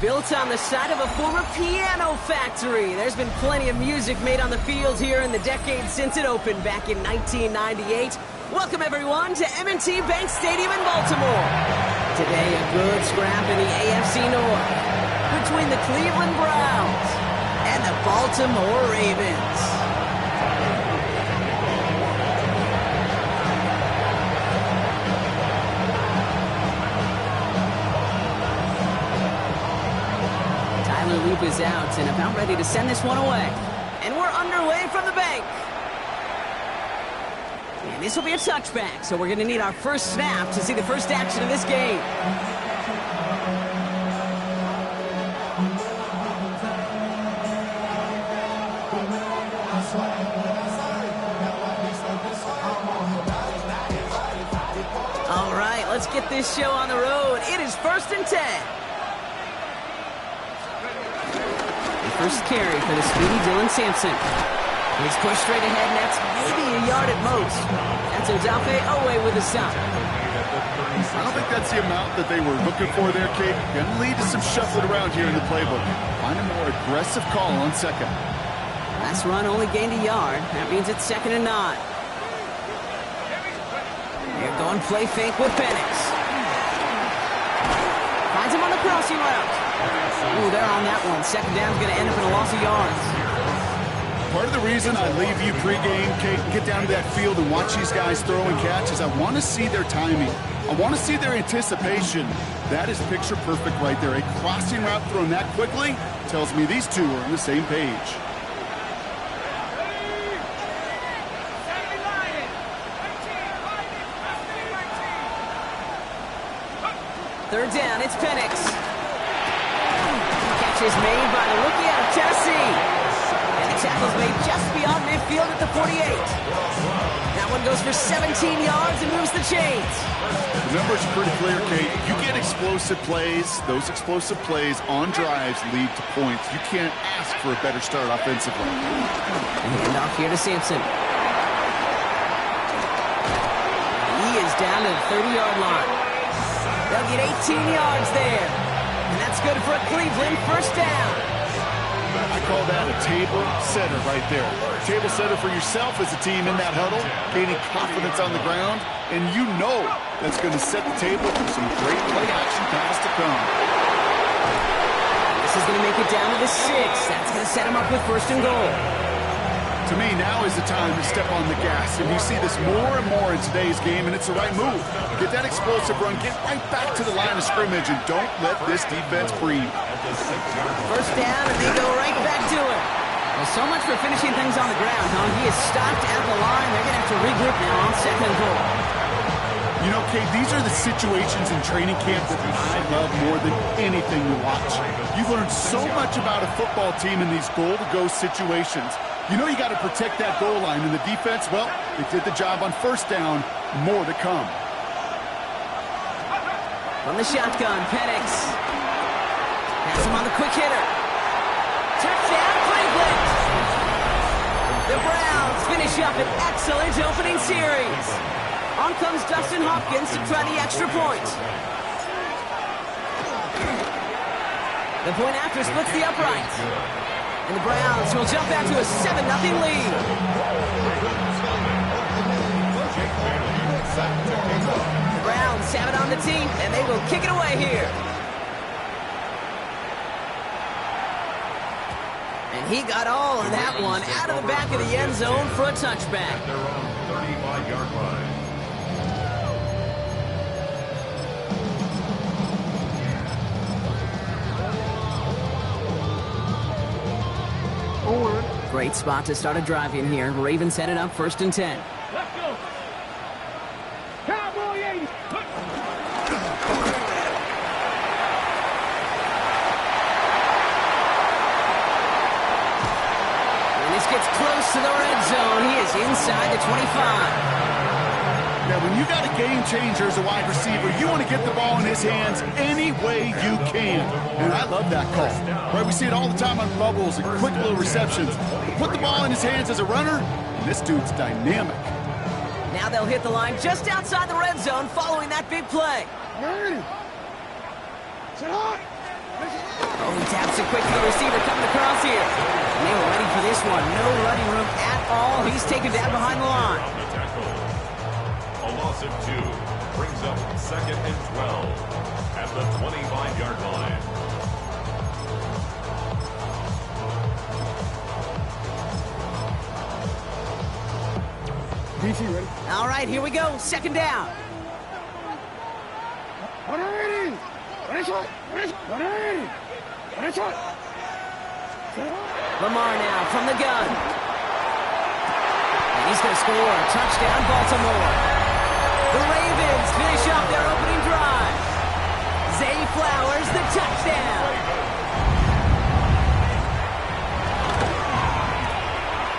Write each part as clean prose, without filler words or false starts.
Built on the side of a former piano factory, there's been plenty of music made on the field here in the decade since it opened back in 1998. Welcome, everyone, to M&T Bank Stadium in Baltimore. Today, a good scrap in the AFC North between the Cleveland Browns and the Baltimore Ravens. Loop is out and about ready to send this one away. And we're underway from the bank. And this will be a touchback, so we're going to need our first snap to see the first action of this game. All right, let's get this show on the road. It is 1st and 10. First carry for the speedy Dylan Sampson. He's pushed straight ahead, and that's maybe a yard at most. That's Odafe Owe with a stop. I don't think that's the amount that they were looking for there, Kate. Going to lead to some shuffling around here in the playbook. Find a more aggressive call on second. Last run only gained a yard. That means it's 2nd and 9. They're going play fake with Penix. Finds him on the crossing route. Ooh, they're on that one. 2nd down's going to end up in a loss of yards. Part of the reason I leave you pregame, Kate, get down to that field and watch these guys throw and catch is I want to see their timing. I want to see their anticipation. That is picture perfect right there. A crossing route thrown that quickly tells me these two are on the same page. Third down, it's Penix. Catch is made by the rookie out of Tennessee. And the tackle's made just beyond midfield at the 48. That one goes for 17 yards and moves the chains. The numbers are pretty clear, Kate. You get explosive plays. Those explosive plays on drives lead to points. You can't ask for a better start offensively. And off here to Sampson. He is down to the 30-yard line. They'll get 18 yards there. And that's good for a Cleveland first down. I call that a table setter right there. Table setter for yourself as a team in that huddle, gaining confidence on the ground, and you know that's going to set the table for some great play action pass to come. This is going to make it down to the 6. That's going to set him up with 1st and goal. To me, now is the time to step on the gas, and you see this more and more in today's game, and it's the right move. Get that explosive run, get right back to the line of scrimmage, and don't let this defense breathe. First down, and they go right back to it. Well, so much for finishing things on the ground, huh? He is stopped at the line. They're going to have to regroup now on 2nd and goal. You know, Kate, these are the situations in training camp that I love more than anything to watch. You learn so much about a football team in these goal-to-go situations. You know you got to protect that goal line, and the defense, well, they did the job on 1st down. More to come. From the shotgun, Penix. Has him on the quick hitter. Touchdown, Cleveland! The Browns finish up an excellent opening series. On comes Dustin Hopkins to try the extra point. The point after splits the uprights. And the Browns will jump out to a 7-0 lead. The Browns have it on the team, and they will kick it away here. And he got all of that one out of the back of the end zone for a touchback. Their own 35-yard line. Great spot to start a drive in here. Ravens headed up 1st and 10. Let's go. Cowboy 80. And this gets close to the red zone. He is inside the 25. Now, when you got a game changer as a wide receiver, you want to get the ball in his hands any way you can. And I love that call. Right, we see it all the time on bubbles and quick little receptions. Put the ball in his hands as a runner, and this dude's dynamic. Now they'll hit the line just outside the red zone following that big play. Oh, he taps it quick to the receiver coming across here. And they were ready for this one. No running room at all. He's taken down behind the line. A loss of 2 brings up 2nd and 12 at the 25-yard line. DC, ready? All right, here we go. 2nd down. Lamar now from the gun. And he's going to score. Touchdown, Baltimore. The Ravens finish off their opening drive. Zay Flowers, the touchdown.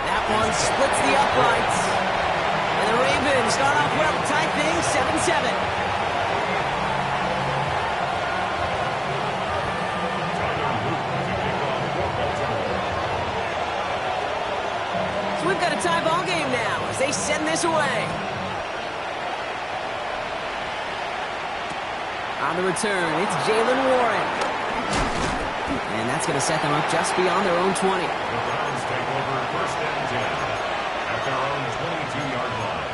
That one splits the uprights. And the Ravens start off well, tie things 7-7. So we've got a tie ball game now as they send this away. On the return, it's Jalen Warren. And that's going to set them up just beyond their own 20. The Browns take over 1st and 10 at their own 22-yard line.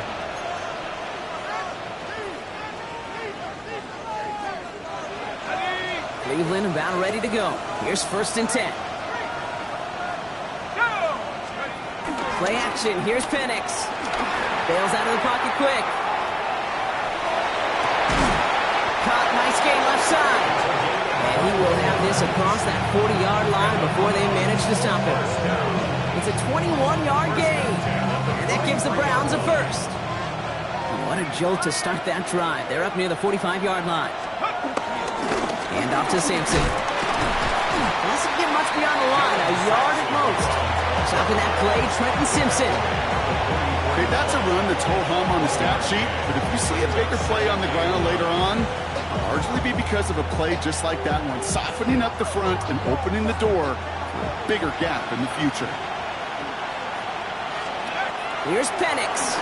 Cleveland about ready to go. Here's 1st and 10. Play action. Here's Penix. Bails out of the pocket quick. Caught. Nice gain left side. And he will have this across that 40-yard line before they manage to stop him. It's a 21-yard gain. And that gives the Browns a first. What a jolt to start that drive. They're up near the 45-yard line. Hand off to Sampson. Doesn't get much beyond the line. A yard at most. Stopping that play, Trenton Simpson. Okay, that's a run that's ho-hum on the stat sheet, but if you see a bigger play on the ground later on, it'll largely be because of a play just like that one, softening up the front and opening the door for a bigger gap in the future. Here's Penix.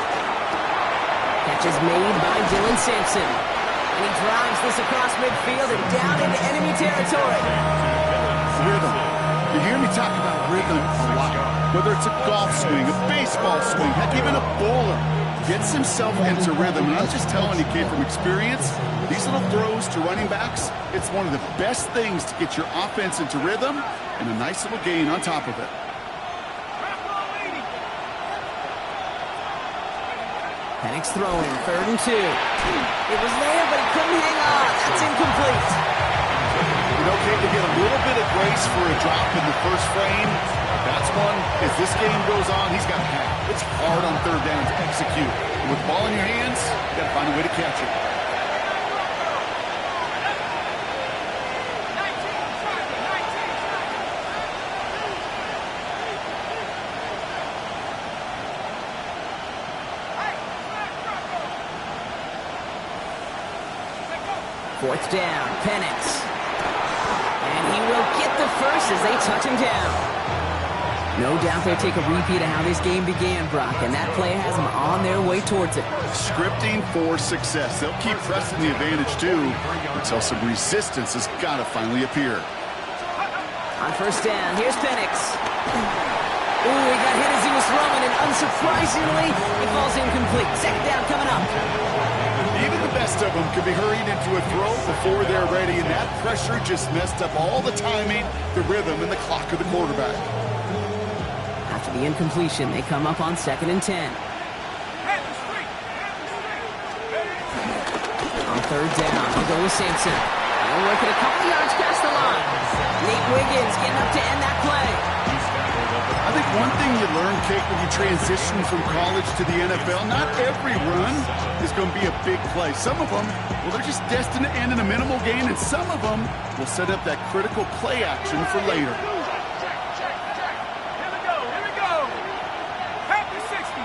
Catch is made by Dylan Sampson. And he drives this across midfield and down into enemy territory. Rhythm. You hear me talk about rhythm a lot. Whether it's a golf swing, a baseball swing, heck, even a bowler gets himself into rhythm. And I'm just telling you, kid, from experience, these little throws to running backs, it's one of the best things to get your offense into rhythm and a nice little gain on top of it. Penix throwing, 3rd and 2. It was there, but he couldn't hang on. That's incomplete. You know, Kate, to get a little bit of grace for a drop in the first frame, that's one, as this game goes on, he's got to have. It's hard on 3rd down to execute. And with the ball in your hands, you got to find a way to catch it. Fourth down, Penix. And he will get the first as they touch him down. No doubt they'll take a repeat of how this game began, Brock, and that play has them on their way towards it. Scripting for success. They'll keep pressing the advantage, too, until some resistance has got to finally appear. On 1st down, here's Penix. Ooh, he got hit as he was throwing, and unsurprisingly, it falls incomplete. 2nd down coming up. Even the best of them could be hurried into a throw before they're ready, and that pressure just messed up all the timing, the rhythm, and the clock of the quarterback. After the incompletion, they come up on 2nd and 10. On 3rd down, he'll go with Sampson. He'll work it a couple yards past the line. Nate Wiggins getting up to end that play. I think one thing you learn, Kate, when you transition from college to the NFL, not every run is going to be a big play. Some of them, well, they're just destined to end in a minimal gain, and some of them will set up that critical play action for later. Here we go. Half the 60.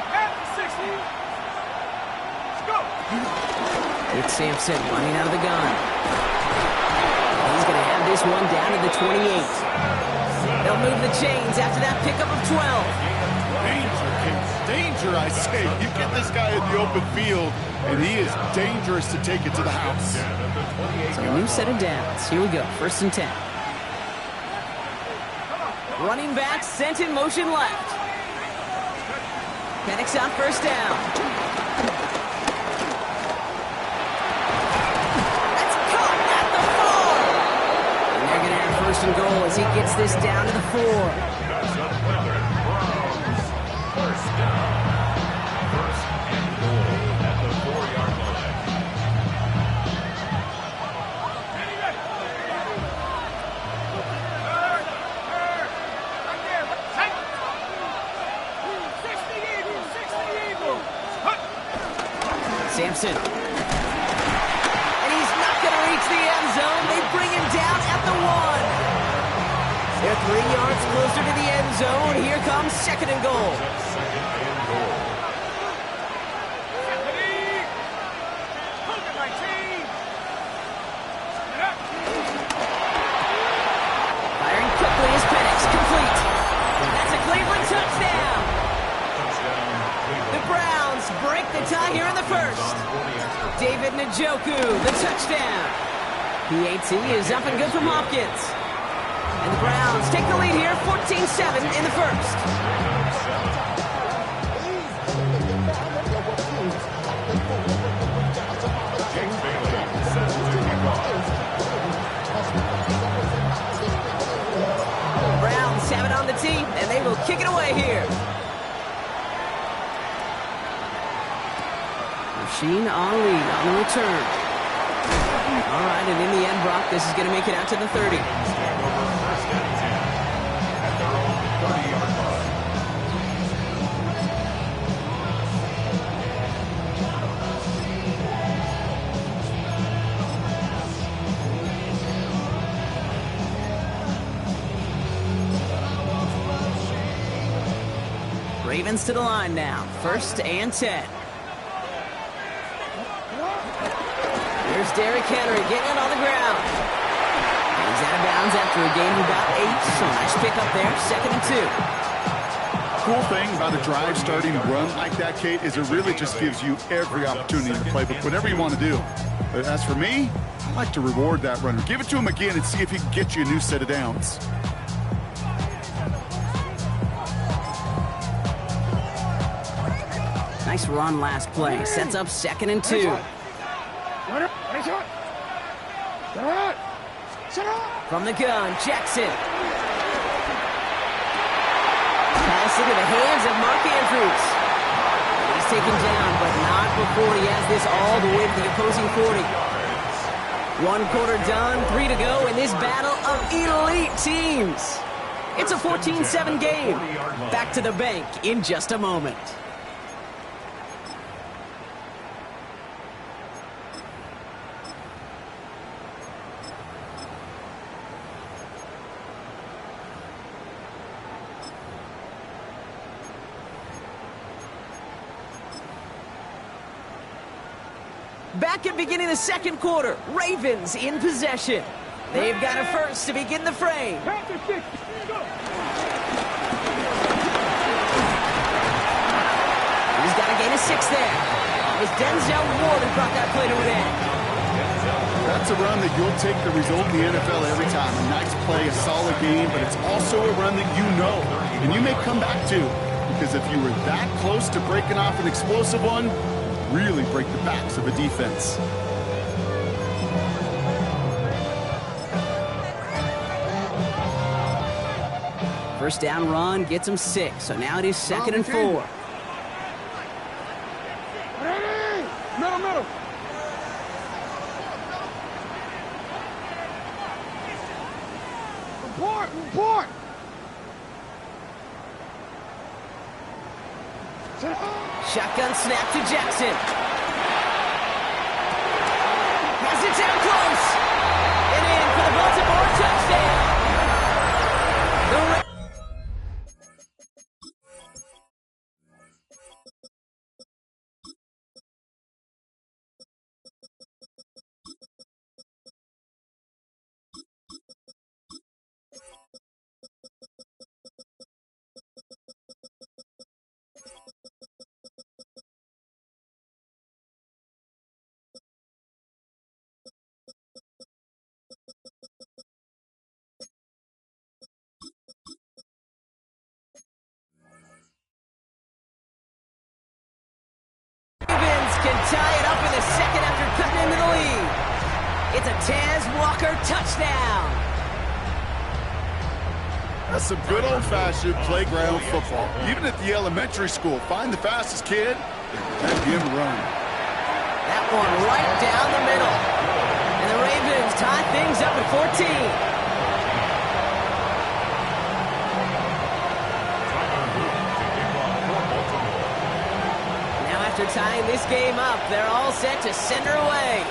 Let's go. It's Sampson running out of the gun. He's going to have this one down to the 28. They'll move the chains after that pickup of 12. Danger, Kate. Danger, I say. You get this guy in the open field, and he is dangerous to take it to the house. So a new set of downs. Here we go, 1st and 10. Running back sent in motion left. Penix on 1st down. That's caught at the 4. And they're going to have 1st and goal as he gets this down to the 4. That's a Plymouth Browns. 1st down. 1st and goal at the 4-yard line. Sampson. And he's not going to reach the end zone. They bring him down at the 1. They're 3 yards closer to the end zone. Here comes 2nd and goal. 2nd and goal. Firing quickly is Penix. Complete. That's a Cleveland touchdown. Touchdown, The Cleveland. Browns break the tie here in the 1st. David Njoku, the touchdown. PAT is up and good from Hopkins. And the Browns take the lead here, 14-7 in the 1st. Jake Bailey set to kick off. Browns have it on the tee, and they will kick it away here. Machine on lead on the return. All right, and in the end, Brock, this is going to make it out to the 30. Back over 1st and 10 at their own 30-yard line. Ravens to the line now, 1st and 10. Here's Derrick Henry getting it on the ground. He's out of bounds after a gain of about 8, so nice pick up there, 2nd and 2. Cool thing about a drive starting to run like that, Kate, is it really just gives you every opportunity to play with whatever you want to do. But as for me, I like to reward that runner. Give it to him again and see if he can get you a new set of downs. Nice run last play, sets up 2nd and 2. From the gun, Jackson. Pass into the hands of Mark Andrews. He's taken down, but not before he has this all the way to the opposing 40. 1 quarter done, 3 to go in this battle of elite teams. It's a 14-7 game. Back to the bank in just a moment. Back at beginning of the 2nd quarter, Ravens in possession. They've got a 1st to begin the frame. He's got a gain of 6 there. It was Denzel Ward who brought that play to an end. That's a run that you'll take the result in the NFL every time. A nice play, a solid game, but it's also a run that you know and you may come back to, because if you were that close to breaking off an explosive one, really break the backs of a defense. First down run gets him 6, so now it is 2nd and 4. Middle. Report. Shotgun snap to Jackson. Has it down close. And in for the Baltimore touchdown. That's some good old-fashioned playground football. Even at the elementary school, find the fastest kid and let him run. That one right down the middle. And the Ravens tie things up at 14. After tying this game up, they're all set to send her away.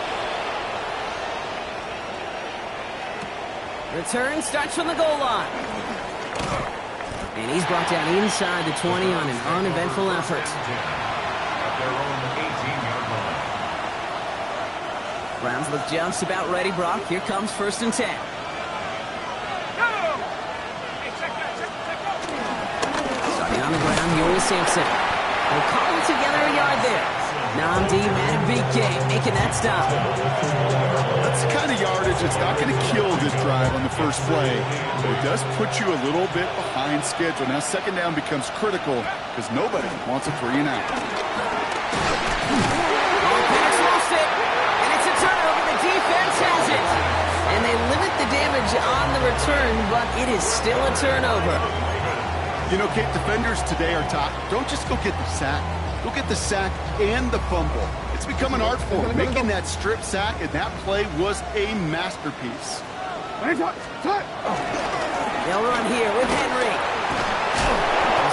Return starts from the goal line. And he's brought down inside the 20 on an uneventful effort. Browns look just about ready, Brock. Here comes 1st and 10. Starting on the ground, Yoel Sampson. They'll cobble together a yard there. Namdi Madubuike making that stop. That's the kind of yardage that's not going to kill this drive on the first play, but it does put you a little bit behind schedule. Now 2nd down becomes critical because nobody wants a 3 and out. Penix lost it, and it's a turnover. The defense has it. And they limit the damage on the return, but it is still a turnover. You know, Kate, defenders today are taught, don't just go get the sack. Go get the sack and the fumble. It's become an art form, making that strip sack, and that play was a masterpiece. They'll run here with Henry.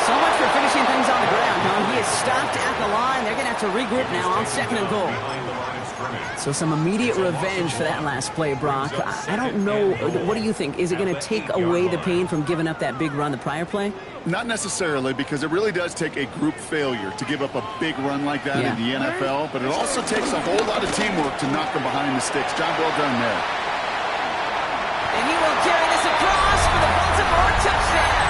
So much for finishing things on the ground, huh? He is stopped at the line. They're going to have to regroup now on 2nd and goal. So some immediate revenge for that last play, Brock. I don't know. What do you think? Is it going to take away the pain from giving up that big run the prior play? Not necessarily, because it really does take a group failure to give up a big run like that in the NFL, but it also takes a whole lot of teamwork to knock them behind the sticks. Job well done there. And he will carry this across for the Baltimore touchdown.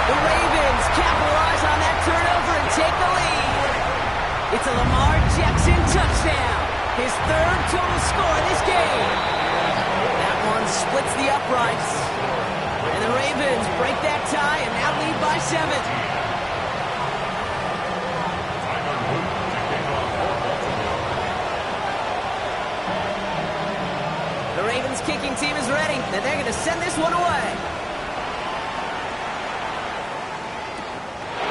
The Ravens capitalize on that turnover and take the lead. It's a Lamar Jackson touchdown. His 3rd total score this game. That one splits the uprights. And the Ravens break that tie and now lead by 7. The Ravens kicking team is ready, and they're going to send this one away.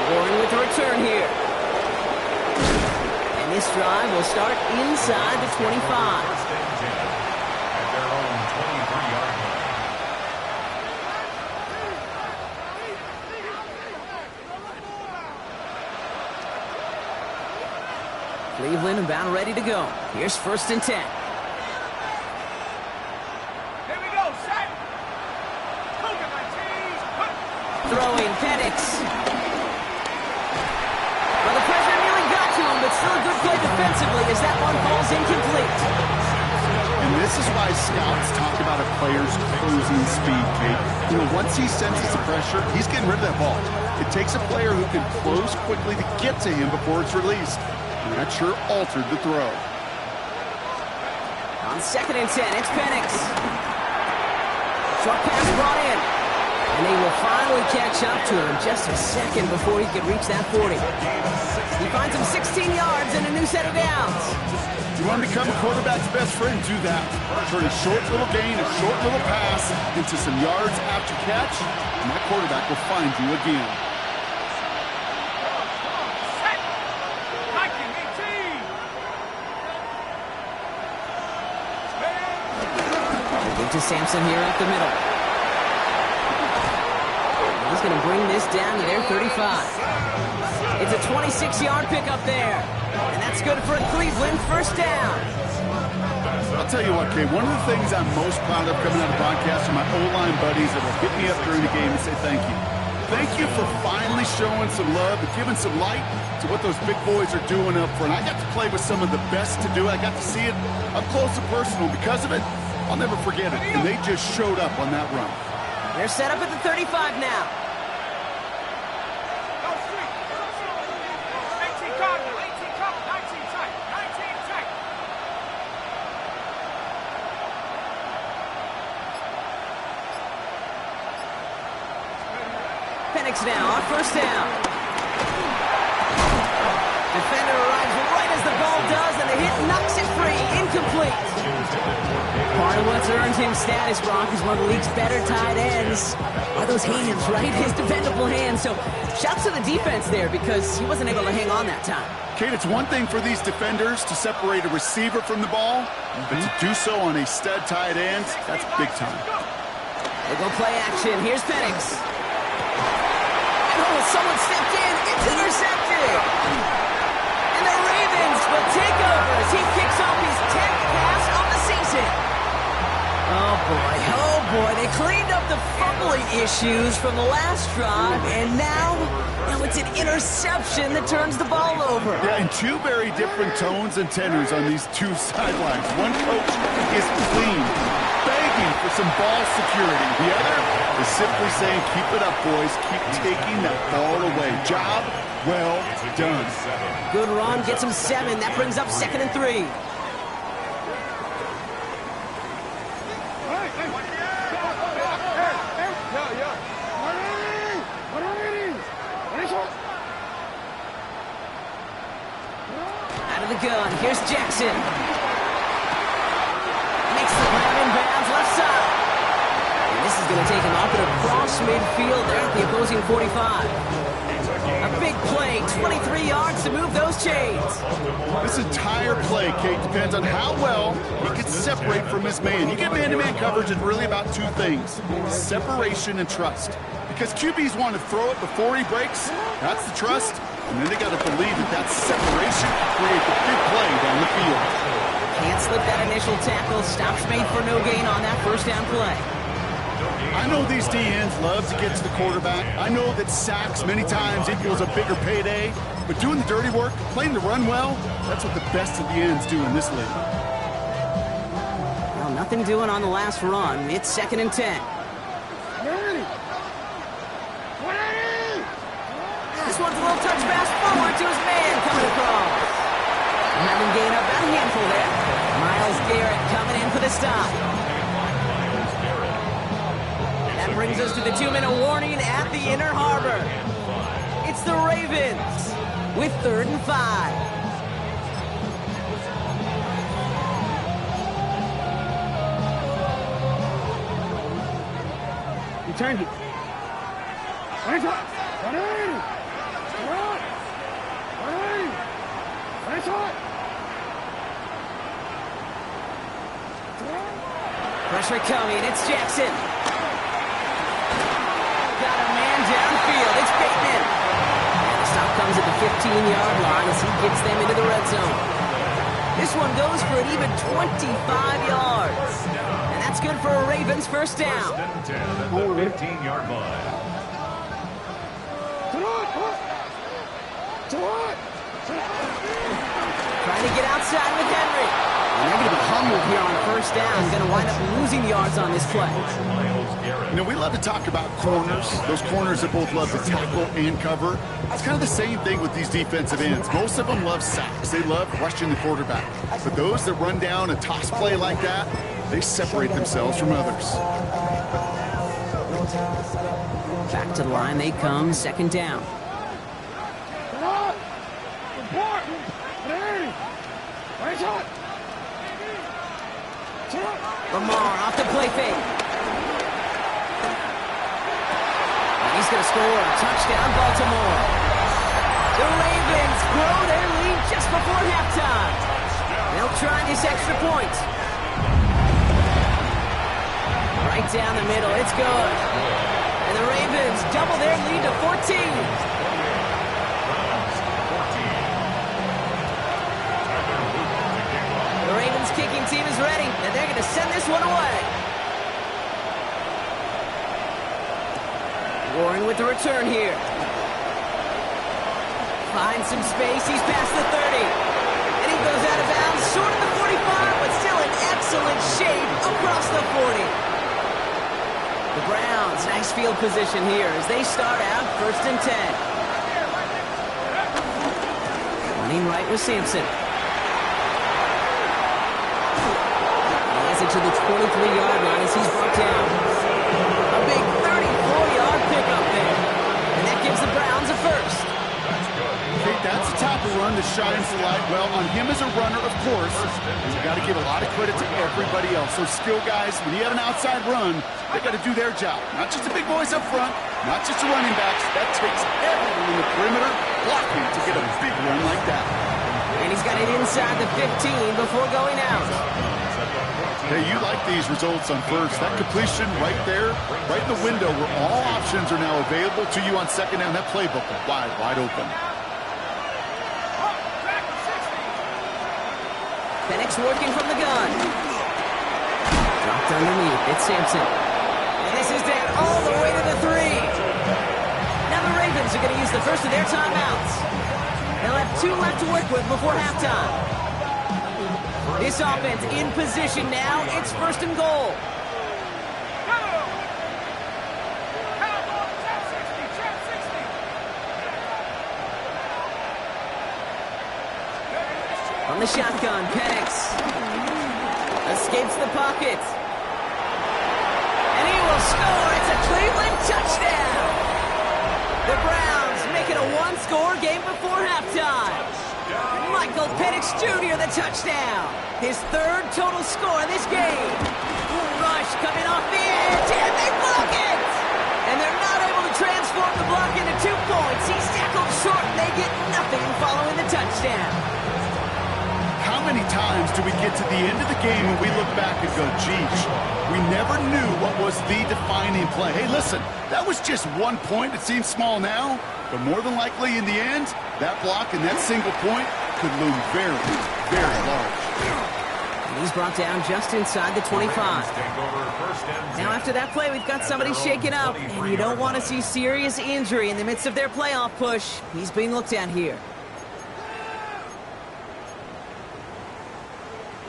Warren with the return here. And this drive will start inside the 25. Cleveland about ready to go. Here's 1st and 10. Here we go, set. Look at my team. Throwing Penix. Well, the pressure nearly got to him, but still a good play defensively as that one falls incomplete. And this is why scouts talk about a player's closing speed, Kate. You know, once he senses the pressure, he's getting rid of that ball. It takes a player who can close quickly to get to him before it's released. And that sure altered the throw. On 2nd and 10, it's Penix. Short pass brought in. And they will finally catch up to him just a second before he can reach that 40. He finds him 16 yards and a new set of downs. You want to become a quarterback's best friend? Do that. Turn a short little gain, a short little pass into some yards after catch, and that quarterback will find you again. To Sampson here up the middle. He's going to bring this down to their 35. It's a 26-yard pickup there. And that's good for a Cleveland 1st down. I'll tell you what, Kay, one of the things I'm most proud of coming out of broadcast are my O-line buddies that will hit me up during the game and say thank you. Thank you for finally showing some love and giving some light to what those big boys are doing up front. I got to play with some of the best to do it. I got to see it up close and personal. Because of it, I'll never forget it, and they just showed up on that run. They're set up at the 35 now. Go street. 18 Cardinal, 18 Cup, 19 tight, 19 tight. Penix now on 1st down. Defender arrives right as the ball does, and the hit knocks it free, incomplete. Part of what's earned him status, Brock, is one of the league's better tight ends. Are those hands, right? His dependable hands. So shouts to the defense there because he wasn't able to hang on that time. Kate, it's one thing for these defenders to separate a receiver from the ball, but to do so on a stud tight end, that's big time. They go play action. Here's Penix. And oh, someone stepped in. It's intercepted. And the Ravens will take over as he kicks off his 10th pass of the season. Oh, boy. They cleaned up the fumbling issues from the last drive, and now it's an interception that turns the ball over. Yeah, and two very different tones and tenors on these two sidelines. One coach is clean, begging for some ball security. The other is simply saying, keep it up, boys. Keep taking that ball away. Job well done. Good run, gets him 7. That brings up 2nd and 3. Out of the gun, here's Jackson. Makes the grab in bounds, left side. And this is going to take him up and across midfield there at the opposing 45. A big play, 23 yards to move those chains. This entire play, Kate, depends on how well he can separate from his man. You get man-to-man coverage, it's really about two things, separation and trust. Because QBs want to throw it before he breaks, that's the trust. And then they got to believe that separation can create the big play down the field. Can't slip that initial tackle. Stops made for no gain on that first down play. I know these DNs love to get to the quarterback. I know that sacks many times equals a bigger payday. But doing the dirty work, playing the run well, that's what the best of the ends do in this league. Well, nothing doing on the last run. It's 2nd and 10. This one's a little touch pass forward to his man coming across. And having gained up about a handful there. Myles Garrett coming in for the stop. That brings us to the 2-minute warning at the Inner Harbor. It's the Ravens with 3rd and 5. You turned it. Pressure coming, it's Jackson. Got a man downfield, it's Bateman. And the stop comes at the 15-yard line as he gets them into the red zone. This one goes for an even 25 yards. And that's good for a Ravens first down. First and 10 at the 15-yard line. Trying to get outside with Henry. And they're going to be humbled here on first down. Going to wind up losing yards on this play. You know, we love to talk about corners. Those corners that both love to tackle and cover. It's kind of the same thing with these defensive ends. Most of them love sacks. They love rushing the quarterback. But those that run down a toss play like that, they separate themselves from others. Back to the line they come, 2nd down. Lamar off the play fake. And he's going to score a touchdown, Baltimore. The Ravens grow their lead just before halftime. They'll try this extra point. Right down the middle, it's good. And the Ravens double their lead to 14. The Ravens kicking team is ready, and they're going to send this one away. Warren with the return here. Finds some space, he's past the 30. And he goes out of bounds, short of the 45, but still in excellent shape across the 40. The Browns, nice field position here as they start out 1st and 10. Running right with Sampson. To the 23-yard line as he's brought down. A big 34-yard pickup there. And that gives the Browns a first. Kate, that's the type of run that shines the light well on him as a runner, of course. And you got to give a lot of credit to everybody else. Those skill guys, when you have an outside run, they got to do their job. Not just the big boys up front, not just the running backs. That takes everyone in the perimeter blocking to get a big run like that. And he's got it inside the 15 before going out. Hey, you like these results on first. That completion right there, right in the window where all options are now available to you on second down. That playbook is wide, wide open. Penix working from the gun. Dropped underneath. It's Sampson. And this is down all the way to the 3. Now the Ravens are going to use the first of their timeouts. They'll have 2 left to work with before halftime. This offense in position now. It's first and goal. On the shotgun, Penix escapes the pocket. And he will score. It's a Cleveland touchdown. The Browns make it a 1-score game before halftime. Michael Penix Jr. the touchdown. His 3rd total score in this game. Rush coming off the edge, and they block it. And they're not able to transform the block into 2 points. He's tackled short, and they get nothing following the touchdown. How many times do we get to the end of the game and we look back and go, geez, we never knew what was the defining play. Hey, listen, that was just 1 point. It seems small now, but more than likely in the end, that block and that single point could loom very, very large. And he's brought down just inside the 25. Now after that play, we've got somebody shaken up, and you don't want to see serious injury in the midst of their playoff push. He's being looked at here.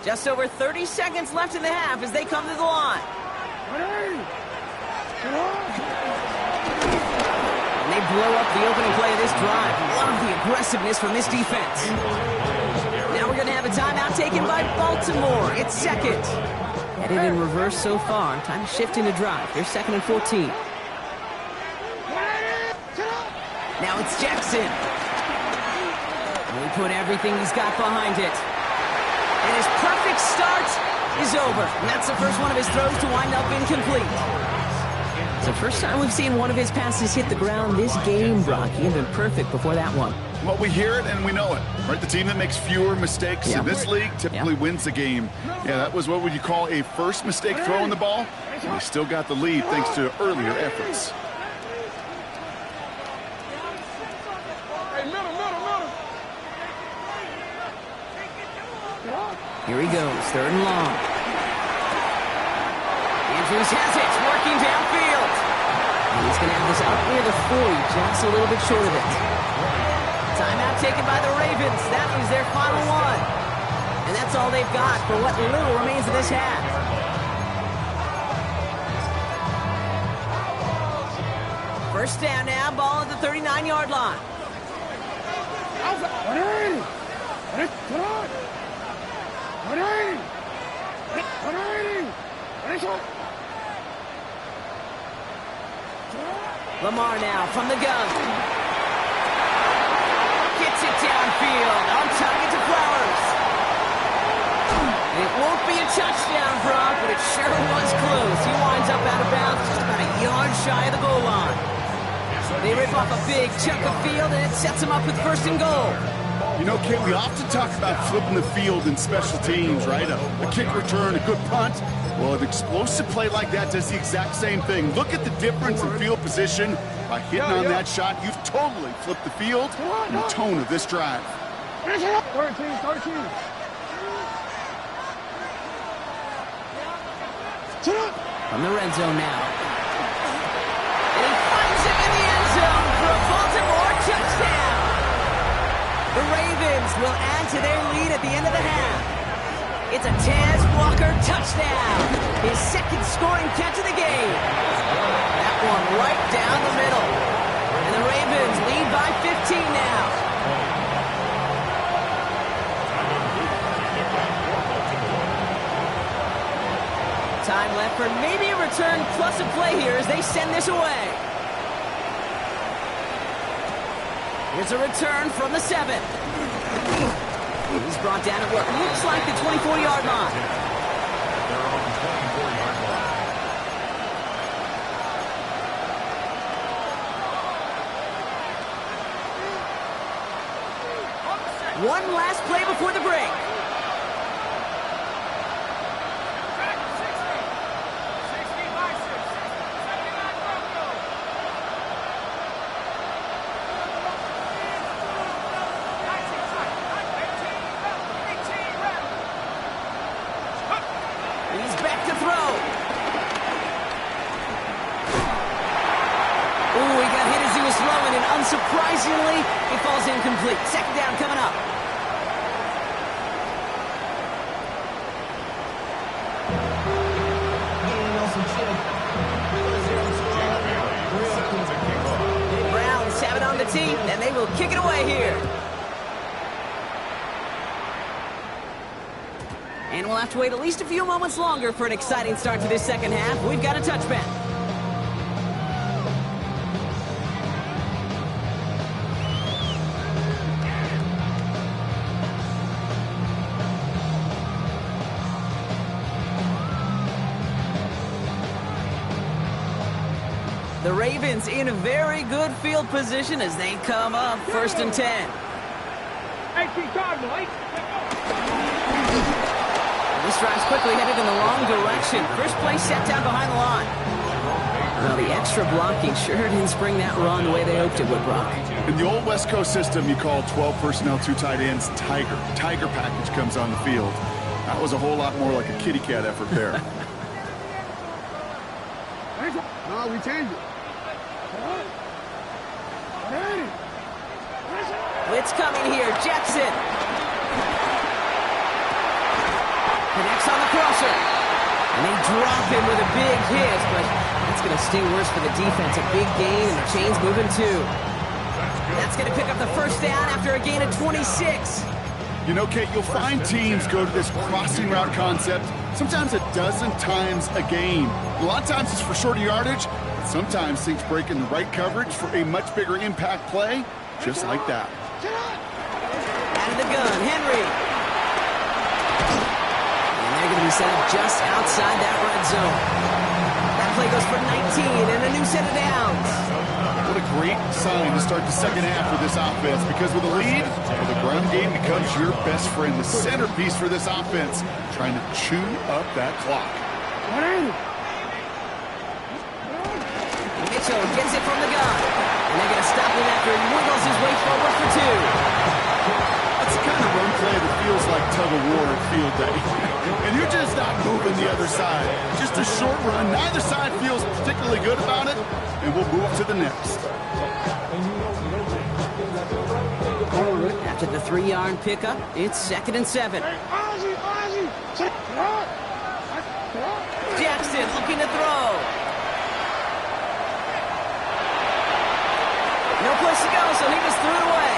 Just over 30 seconds left in the half as they come to the line. And they blow up the opening play of this drive. Love the aggressiveness from this defense. Now we're going to have a timeout taken by Baltimore. It's second. Headed in reverse so far. Time to shift into drive. They're 2nd and 14. Now it's Jackson. And he put everything he's got behind it. And his perfect start is over. And that's the first one of his throws to wind up incomplete. It's the first time we've seen one of his passes hit the ground this game, Brock. He had been perfect before that one. Well, we hear it and we know it, right? The team that makes fewer mistakes in this league typically wins the game. Yeah, that was what would you call a first mistake throwing the ball. And they still got the lead thanks to earlier efforts. Here he goes, 3rd and long. Andrews has it, working downfield. And he's going to have this out near the 40, just a little bit short of it. Timeout taken by the Ravens. That is their final one. And that's all they've got for what little remains of this half. First down now, ball at the 39-yard line. Lamar now from the gun. Gets it downfield. On target to Flowers. It won't be a touchdown, Brock, but it sure was close. He winds up out of bounds just about a yard shy of the goal line. They rip off a big chunk of field, and it sets them up with 1st and goal. You know, Kate, we often talk about flipping the field in special teams, right? A kick return, a good punt. Well, an explosive play like that does the exact same thing. Look at the difference in field position. By hitting on that shot, you've totally flipped the field and the tone of this drive. 13. From the red zone now. And he finds him in the end zone for a Baltimore touchdown. The Ravens will add to their lead at the end of the half. It's a Tez Walker touchdown. His 2nd scoring catch of the game. That one right down the middle. And the Ravens lead by 15 now. Time left for maybe a return plus a play here as they send this away. Here's a return from the 7. He's brought down at what looks like the 24-yard line. They're on the 24-yard line. One last play before the break. He's back to throw. Ooh, he got hit as he was throwing, and unsurprisingly, he falls incomplete. Second down coming up. The Browns have it on the tee, and they will kick it away here. And we'll have to wait at least a few moments longer for an exciting start to this second half. We've got a touchback. The Ravens in a very good field position as they come up 1st and 10. This drive's quickly headed in the wrong direction. First play set down behind the line. Well, the extra blocking sure didn't spring that run the way they hoped it would, Brock. In the old West Coast system, you call 12 personnel, 2 tight ends, Tiger. Tiger package comes on the field. That was a whole lot more like a kitty cat effort there. No, we changed it. Blitz coming here. Jackson. Connects on the crosser. And they drop him with a big hit, but that's going to sting worse for the defense. A big gain, and the chain's moving too. That's going to pick up the first down after a gain of 26. You know, Kate, you'll find teams go to this crossing route concept sometimes a dozen times a game. A lot of times it's for shorter yardage. Sometimes things break in the right coverage for a much bigger impact play, just like that. Out of the gun, Henry. And they're going to be set up just outside that red zone. That play goes for 19 and a new set of downs. What a great sign to start the second half for this offense, because with a lead, the ground game becomes your best friend, the centerpiece for this offense, trying to chew up that clock. Mitchell gets it from the gun. And they're going to stop him after he wiggles his way forward for 2. That's the kind of run play that feels like tug-of-war at field day. And you're just not moving the other side. Just a short run. Neither side feels particularly good about it. And we'll move to the next. After the 3-yard pickup, it's 2nd and 7. Jackson looking to throw. No place to go, so he just threw it away.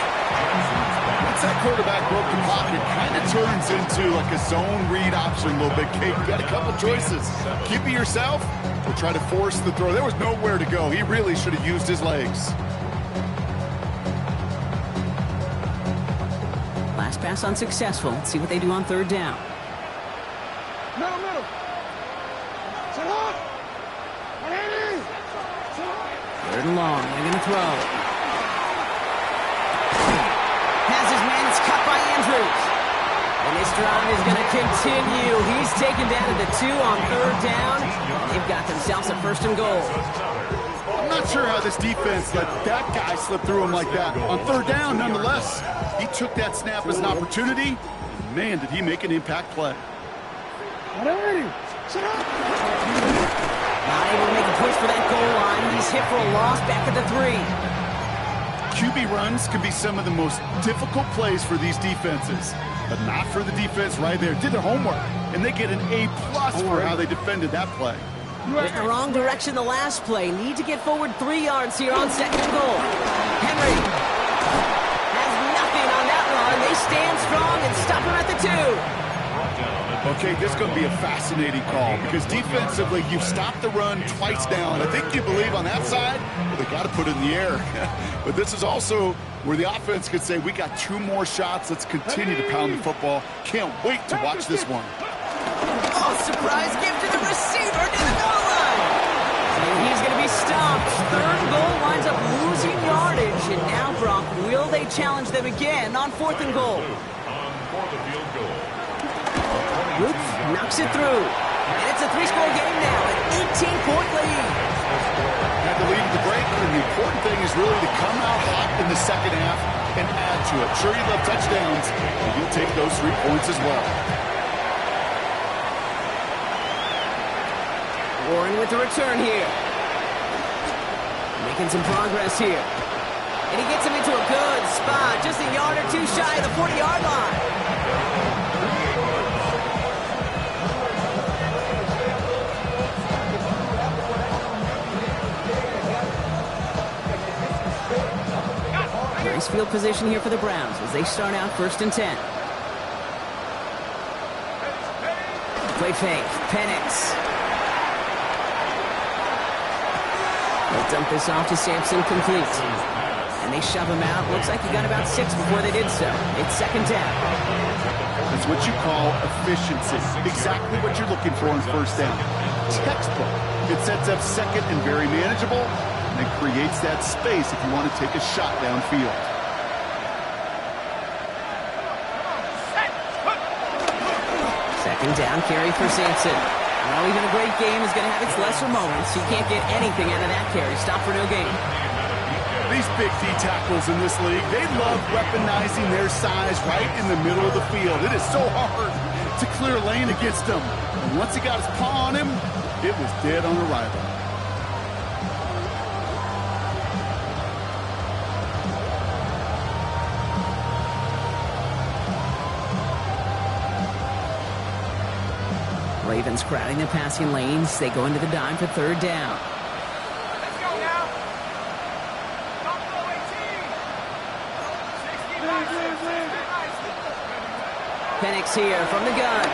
Once that quarterback broke the pocket, kind of turns into like a zone read option a little bit. Kate, you got a couple choices. Keep it yourself or try to force the throw. There was nowhere to go. He really should have used his legs. Last pass unsuccessful. Let's see what they do on 3rd down. Middle. Third and long. They're going to throw. Has his man. It's cut by Andrews. And this drive is going to continue. He's taken down to the 2 on 3rd down. They've got themselves a 1st and goal. I'm not sure how this defense let that guy slip through him like that. On 3rd down, nonetheless, he took that snap as an opportunity. Man, did he make an impact play. Not able to make a push for that goal line. He's hit for a loss back at the 3. QB runs can be some of the most difficult plays for these defenses, but not for the defense right there. Did their homework, and they get an A+ for how they defended that play. Went the wrong direction the last play. Need to get forward 3 yards here on 2nd and goal. Henry has nothing on that run. They stand strong and stop him at the 2. Okay, this is going to be a fascinating call because defensively, you've stopped the run twice now, and I think you believe on that side, well, they got to put it in the air. But this is also where the offense could say, we got 2 more shots. Let's continue to pound the football. Can't wait to watch this one. Oh, surprise gift to the receiver near the goal line. And he's going to be stopped. 3rd goal winds up losing yardage. And now, Brock, will they challenge them again on 4th and goal? Oops, knocks it through. And it's a 3-score game now, an 18-point lead. Had the lead at the break, and the important thing is really to come out hot in the second half and add to it. Sure, you love touchdowns, but you'll take those 3 points as well. Warren with the return here. Making some progress here. And he gets him into a good spot, just a yard or 2 shy of the 40-yard line. Nice field position here for the Browns as they start out 1st and 10. Play fake. Penix. They'll dump this off to Sampson, complete. And they shove him out. Looks like he got about 6 before they did so. It's 2nd down. It's what you call efficiency. Exactly what you're looking for on 1st down. Textbook. It sets up 2nd and very manageable, and it creates that space if you want to take a shot downfield. Second down carry for Sampson. Well, even a great game is going to have its lesser moments. You can't get anything out of that carry. Stop for no gain. These big D tackles in this league, they love weaponizing their size right in the middle of the field. It is so hard to clear lane against them. And once he got his paw on him, it was dead on arrival. Ravens crowding the passing lanes. They go into the dime for 3rd down. Let's go now. W13. 69. Penix here from the gun.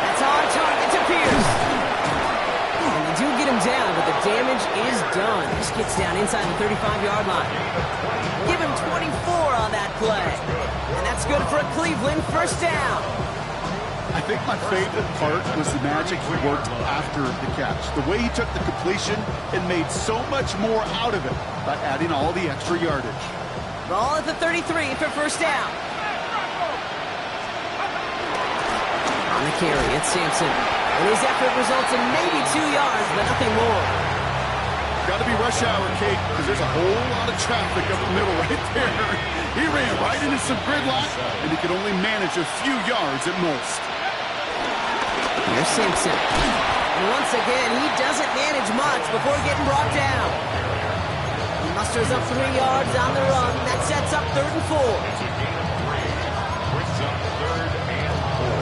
That's on target to Pierce. And they do get him down, but the damage is done. This gets down inside the 35-yard line. Give him 24 on that play. And that's good for a Cleveland 1st down. I think my favorite part was the magic he worked after the catch. The way he took the completion and made so much more out of it by adding all the extra yardage. Ball at the 33 for 1st down. On the carry, it's Sampson. And his effort results in maybe 2 yards, but nothing more. Got to be rush hour, Kate, because there's a whole lot of traffic up the middle right there. He ran right into some gridlock, and he could only manage a few yards at most. Here's Simpson. And once again, he doesn't manage much before getting brought down. He musters up 3 yards on the run. That sets up 3rd and 4. Brings up 3rd and 4.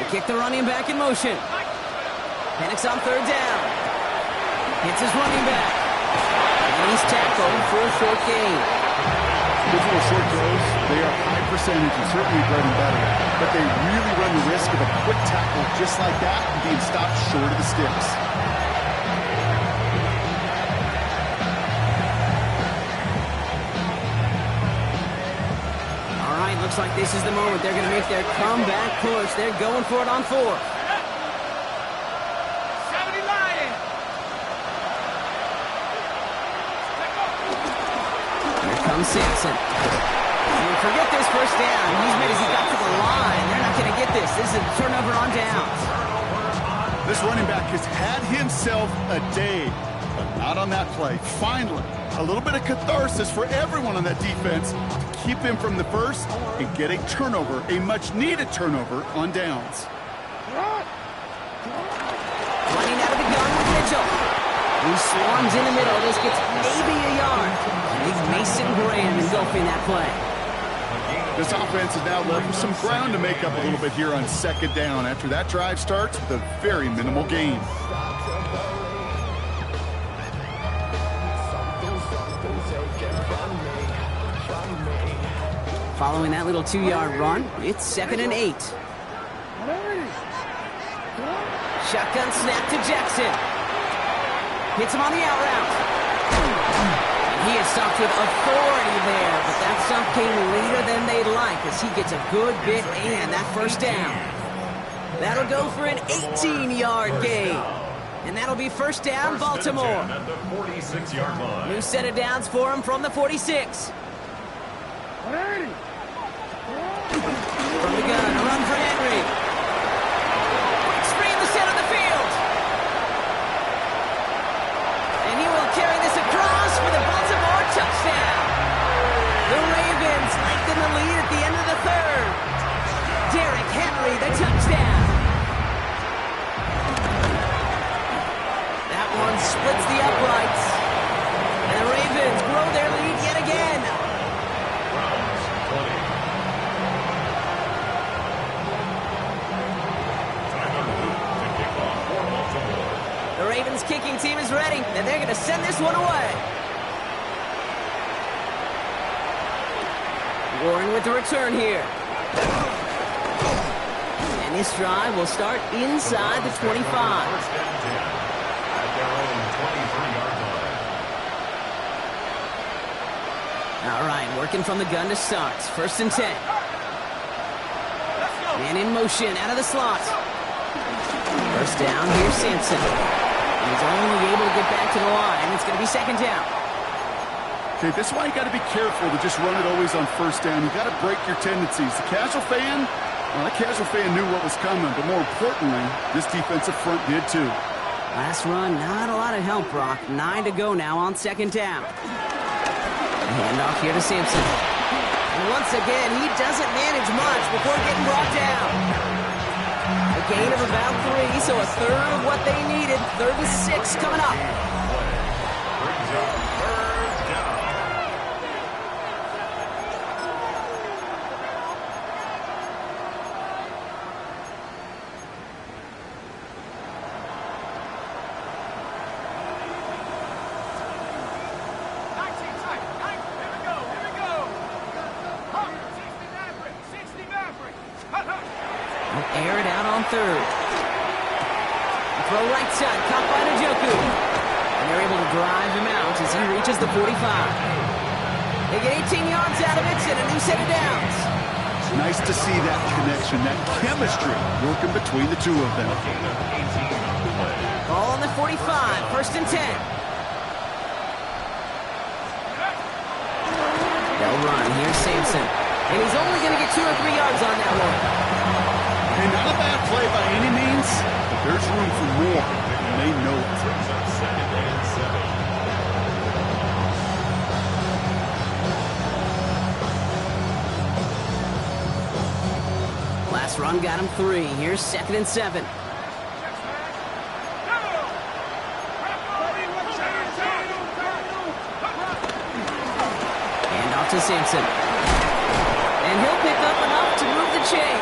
They kick the running back in motion. Penix on 3rd down. Hits his running back. And he's tackled for a short gain. Those little short throws, they are high percentage and certainly bread and butter, but they really run the risk of a quick tackle just like that and being stopped short of the sticks. All right, looks like this is the moment they're going to make their comeback push. They're going for it on 4th. 70 Lions. Here comes Sampson. And forget this 1st down. He's made as he got to the line. They're not going to get this. This is a turnover on downs. This running back has had himself a day, but not on that play. Finally, a little bit of catharsis for everyone on that defense to keep him from the first and get a turnover, a much-needed turnover on downs. Running out of the gun with Mitchell. He swarms in the middle. This gets maybe a yard. Big Mason Graham engulfing that play. This offense has now left some ground to make up a little bit here on 2nd down after that drive starts with a very minimal gain. Following that little 2-yard run, it's 2nd and 8. Shotgun snap to Jackson. Hits him on the out route. And he is stopped with authority there, but that stop came later than they'd like as he gets a good bit and that first down. That'll go for an 18-yard gain. And that'll be first down, Baltimore. At the 46-yard line. New set of downs for him from the 46. From the gun, a run for Henry. Quick screen to center the field. And he will carry this across for the Baltimore touchdown. The Ravens lengthen the lead at the end of the third. Derrick Henry, the touchdown. That one splits the uprights. And the Ravens grow their lead yet again. Browns 20. To kick off for Baltimore. The Ravens kicking team is ready, and they're going to send this one away. Warren with the return here. And this drive will start inside the 25. First and 10 at their own 23-yard line. All right, working from the gun to start. First and 10. Man in motion out of the slot. First down, here's Sampson. He's only able to get back to the line. It's going to be second down. Okay, this is why you got to be careful to just run it always on first down. You got to break your tendencies. The casual fan, well, that casual fan knew what was coming, but more importantly, this defensive front did too. Last run, not a lot of help, Brock. 9 to go now on second down. Handoff here to Sampson. And once again, he doesn't manage much before getting brought down. A gain of about 3, so a third of what they needed. 3rd and 6 coming up. Brings up third down. Air it out on third. Throw right side, caught by Njoku. And they're able to drive him out as he reaches the 45. They get 18 yards out of it and a new set of downs. It's nice to see that connection, that chemistry working between the two of them. Ball on the 45, first and 10. They'll run, here's Sampson. And he's only going to get 2 or 3 yards on that one. And not a bad play by any means, but there's room for more, and they know it. Brings up second and 7. Last run got him 3. Here's second and 7. Hand off to Sampson. And he'll pick up enough to move the chains.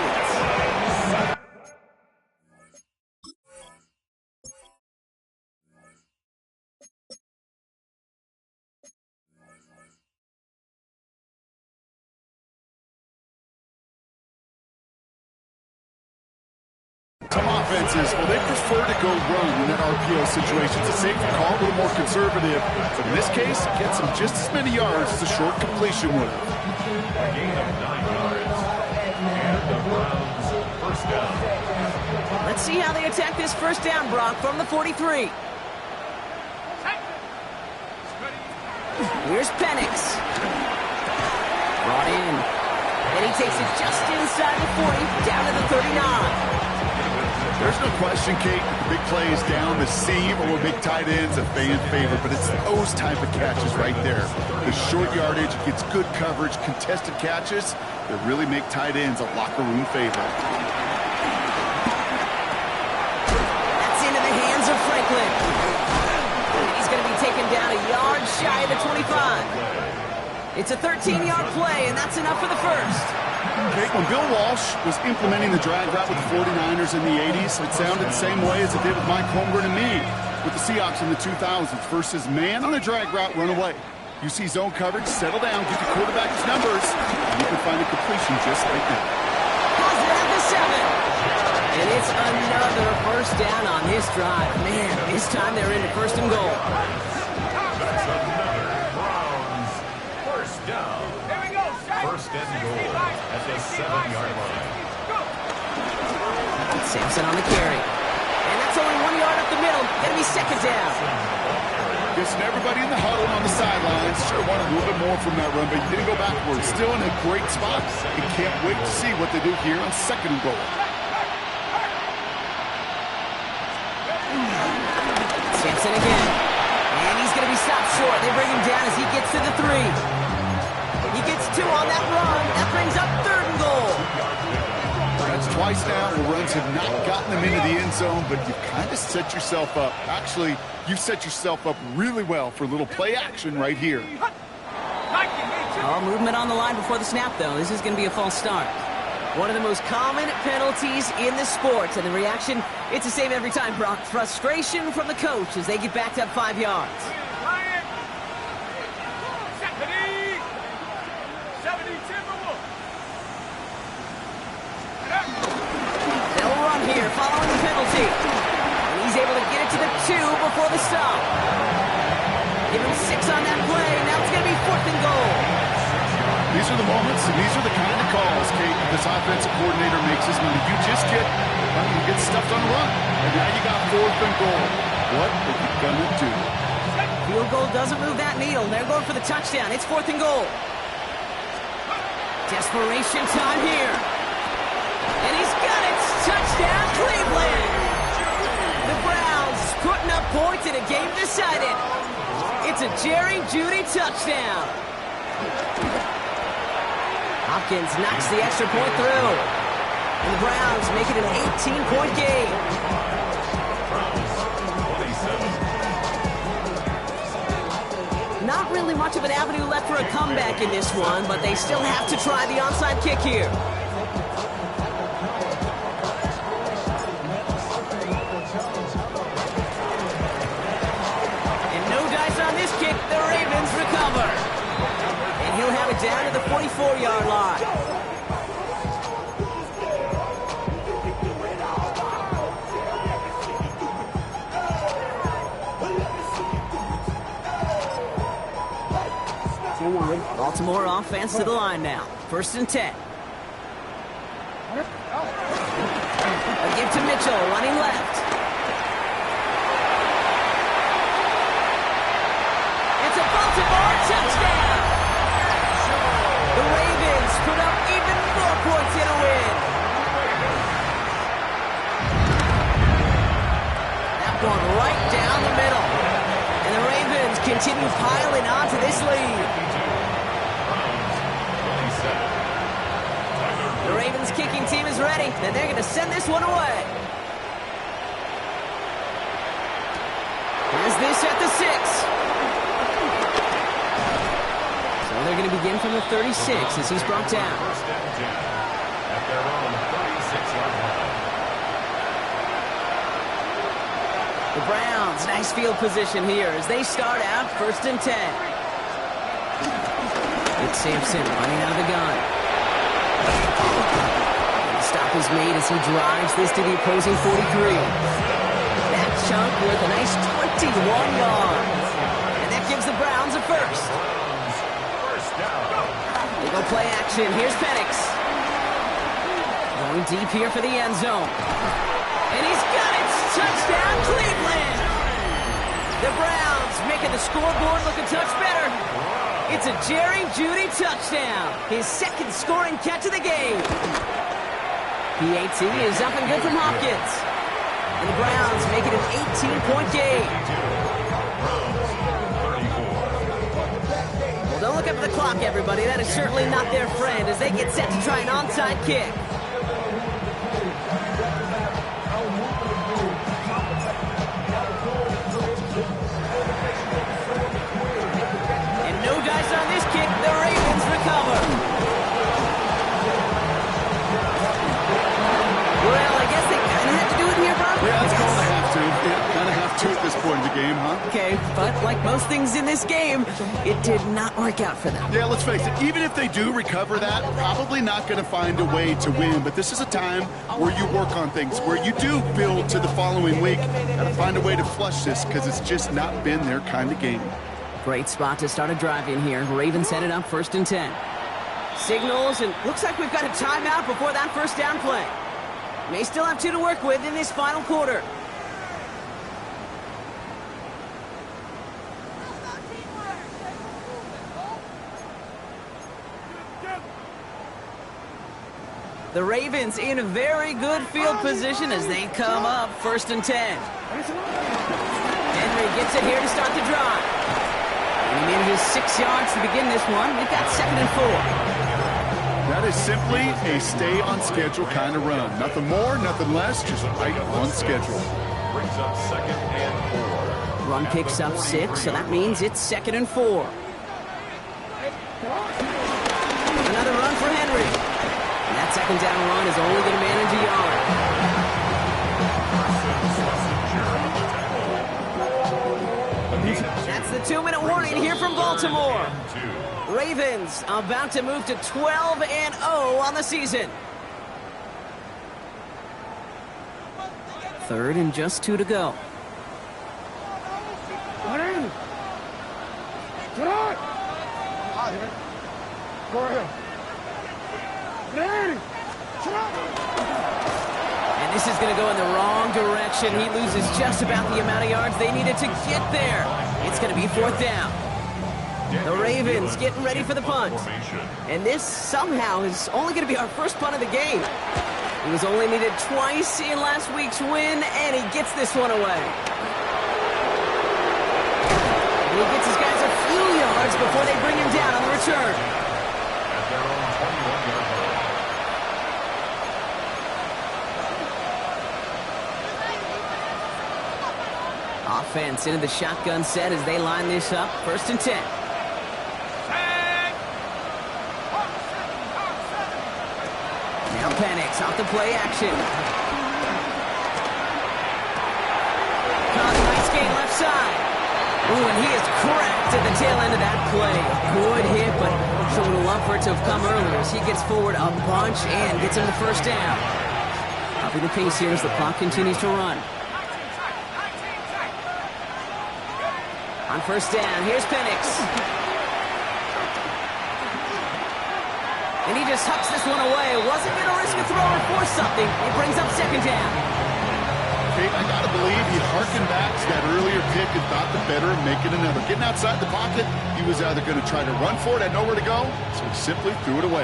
Some offenses, well, they prefer to go run in that RPO situation. It's a safer call, a little more conservative. But in this case, it gets them just as many yards as a short completion would. A gain of 9 yards. And the Browns first down. Let's see how they attack this first down, Brock, from the 43. Here's Penix. Brought in. And he takes it just inside the 40, down to the 39. There's no question, Kate, that the big plays down the seam or big tight ends a fan favorite, but it's those type of catches right there. The short yardage gets good coverage, contested catches that really make tight ends a locker room favorite. That's into the hands of Franklin. He's going to be taken down a yard shy of the 25. It's a 13-yard play, and that's enough for the first. Okay, when Bill Walsh was implementing the drag route with the 49ers in the 80s, it sounded the same way as it did with Mike Holmgren and me with the Seahawks in the 2000s versus man on a drag route, run away. You see zone coverage, settle down, get the quarterback his numbers, and you can find a completion just like that. Has it at the 7. And it's another first down on this drive. Man, this time they're into first and goal. That's another Browns first down. Here we go. First and goal at the 7-yard line. Sampson on the carry. And that's only 1 yard up the middle. Gonna be second down. Guessing everybody in the huddle on the sidelines sure wanted a little bit more from that run, but you didn't go backwards. Still in a great spot. And can't wait to see what they do here on second and goal. Sampson again. And he's going to be stopped short. They bring him down as he gets to the 3. He gets 2 on that run. That brings up third and goal. That's twice now where runs have not gotten them into the end zone, but you've kind of set yourself up. Actually, you've set yourself up really well for a little play action right here. Oh, movement on the line before the snap, though. This is going to be a false start. One of the most common penalties in the sport, and the reaction, it's the same every time, Brock. Frustration from the coach as they get backed up 5 yards. 70 Timberwolves. They'll run here following the penalty. And he's able to get it to the 2 before the stop. Give him 6 on that play. Now it's going to be fourth and goal. These are the moments, and these are the kind of calls, Kate, this offensive coordinator makes us when you just get stuffed on a run. And now you got fourth and goal. What are you going to do? Field goal doesn't move that needle. They're going for the touchdown. It's fourth and goal. Desperation time here. And he's got it. Touchdown, Cleveland. The Browns putting up points in a game decided. It's a Jerry Jeudy touchdown. Hopkins knocks the extra point through. And the Browns make it an 18-point game. Not really much of an avenue left for a comeback in this one, but they still have to try the onside kick here. And no dice on this kick. The Ravens recover. And he'll have it down to the 44-yard line. Baltimore offense to the line now. First and 10. A give to Mitchell, running left. It's a Baltimore touchdown! The Ravens put up even more points in a win. That one right down the middle. And the Ravens continue piling on to this lead. The Ravens kicking team is ready, and they're going to send this one away. Here's this at the 6. So they're going to begin from the 36 as he's brought down. First and 10 at their own 36-yard line. The Browns, nice field position here as they start out first and 10. It's Sampson running out of the gun. The stop is made as he drives this to the opposing 43. That chunk with a nice 21 yards. And that gives the Browns a first. First down. They go play action. Here's Penix. Going deep here for the end zone. And he's got it. Touchdown, Cleveland. The Browns making the scoreboard look a touch better. It's a Jerry Jeudy touchdown. His second scoring catch of the game. PAT is up and good from Hopkins. And the Browns make it an 18-point game. Well, don't look up at the clock, everybody. That is certainly not their friend as they get set to try an onside kick. On this kick, the Ravens recover. Well, I guess they kind of have to do it here, bro. Yeah, it's going to have to. Yeah, kind of have to at this point in the game. game, huh? Okay, but like most things in this game, it did not work out for them. Yeah, let's face it, even if they do recover that, probably not going to find a way to win. But this is a time where you work on things, where you do build to the following week. Got to find a way to flush this because it's just not been their kind of game. Great spot to start a drive in here. Ravens headed up 1st and 10. Signals, and looks like we've got a timeout before that first down play. May still have 2 to work with in this final quarter. The Ravens in a very good field position as they come up 1st and 10. Henry gets it here to start the drive. And he manages 6 yards to begin this one. We've got 2nd and 4. That is simply a stay on schedule kind of run. Nothing more, nothing less, just right on schedule. Brings up 2nd and 4. Run picks up 6, so that means it's 2nd and 4. Another run for Henry. And that 2nd down run is only going to manage a yard. That's the 2-minute warning here from Baltimore. Ravens about to move to 12-0 on the season. 3rd and just 2 to go. And this is going to go in the wrong direction. He loses just about the amount of yards they needed to get there. It's going to be 4th down. The Ravens getting ready for the punt. And this somehow is only going to be our first punt of the game. He was only needed twice in last week's win, and he gets this one away. And he gets his guys a few yards before they bring him down on the return. At their own 21-yard line. Offense into the shotgun set as they line this up. 1st and 10. Now Penix off the play action. Nice gain left side. Ooh, and he is cracked at the tail end of that play. Good hit, but so would have loved for it to have come earlier as he gets forward a bunch and gets him the first down. Upping the pace here as the clock continues to run. On 1st down, here's Penix. And he just hucks this one away. Wasn't going to risk a throw or force something. It brings up 2nd down. Kate, I got to believe he harkened back to that earlier pick and thought the better of making another. Getting outside the pocket, he was either going to try to run for it, had nowhere to go, so he simply threw it away.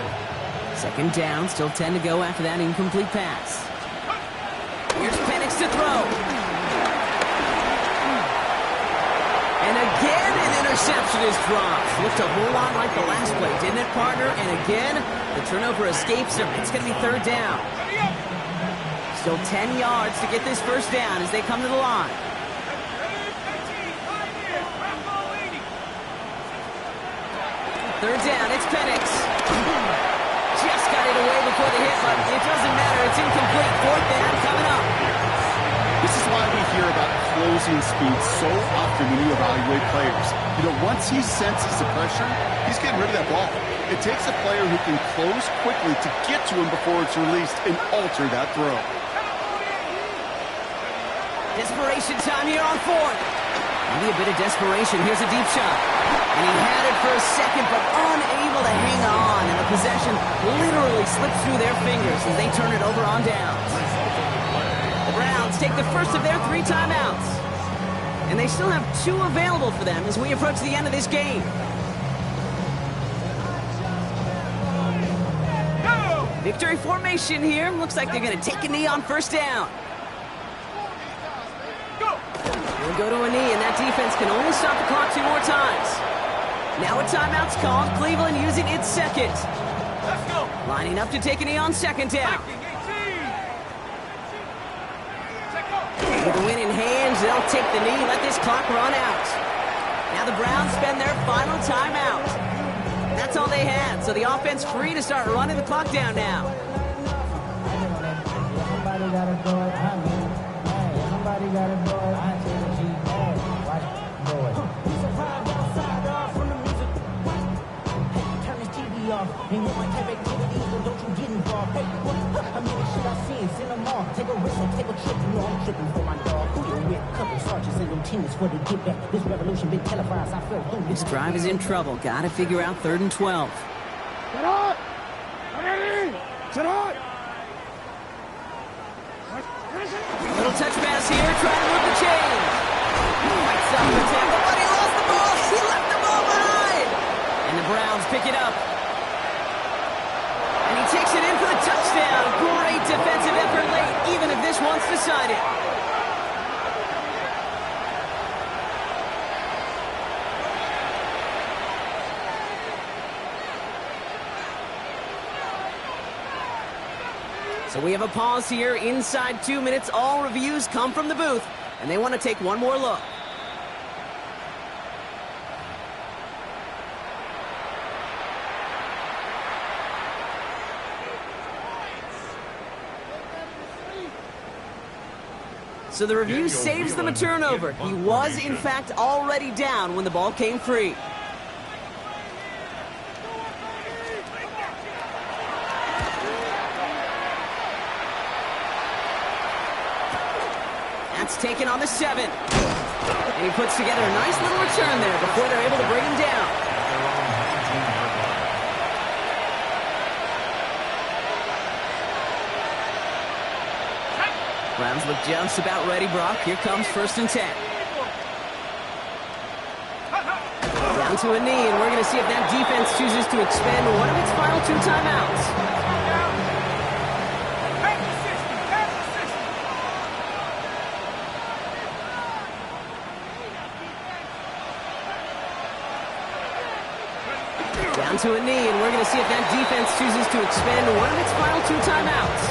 2nd down, still 10 to go after that incomplete pass. Here's Penix to throw. And again, an interception is dropped. Looked a whole lot like the last play, didn't it, partner? And again, the turnover escapes him. It's going to be 3rd down. Still 10 yards to get this first down as they come to the line. 3rd down, it's Penix. Just got it away before the hit, but it doesn't matter. It's incomplete. 4th down coming up. This is why we hear about closing speed so often when you evaluate players. You know, once he senses the pressure, he's getting rid of that ball. It takes a player who can close quickly to get to him before it's released and alter that throw. Desperation time here on 4th. Maybe a bit of desperation. Here's a deep shot. And he had it for a second, but unable to hang on. And the possession literally slipped through their fingers as they turn it over on downs. The Browns take the first of their 3 timeouts. And they still have 2 available for them as we approach the end of this game. Victory formation here. Looks like they're going to take a knee on 1st down. They'll go to a knee, and that defense can only stop the clock 2 more times. Now a timeout's called. Cleveland using its 2nd. Let's go. Lining up to take a knee on 2nd down. With the win in hands, they'll take the knee, let this clock run out. Now the Browns spend their final timeout. That's all they had, so the offense free to start running the clock down now. So take a trip, you know I'm tripping for my dog. Who you with? Couple sergeants and lieutenants for the get back. This revolution been televised, I felt through. This drive is in trouble. Gotta figure out 3rd and 12. Sit out! Sit out! Little touch pass here, trying to move the chains. Might stop the tackle, but he lost the ball. He left the ball behind. And the Browns pick it up. And he takes it in for the touchdown. Great defensive effort late, even if this one's decided. So we have a pause here inside 2 minutes. All reviews come from the booth, and they want to take one more look. So the review saves them a turnover. He was, in fact, already down when the ball came free. That's taken on the 7. And he puts together a nice little return there before they're able to bring him down. Browns look just about ready, Brock. Here comes 1st and 10. Down to a knee, and we're going to see if that defense chooses to expend one of its final 2 timeouts. Down to a knee, and we're going to see if that defense chooses to expend one of its final 2 timeouts.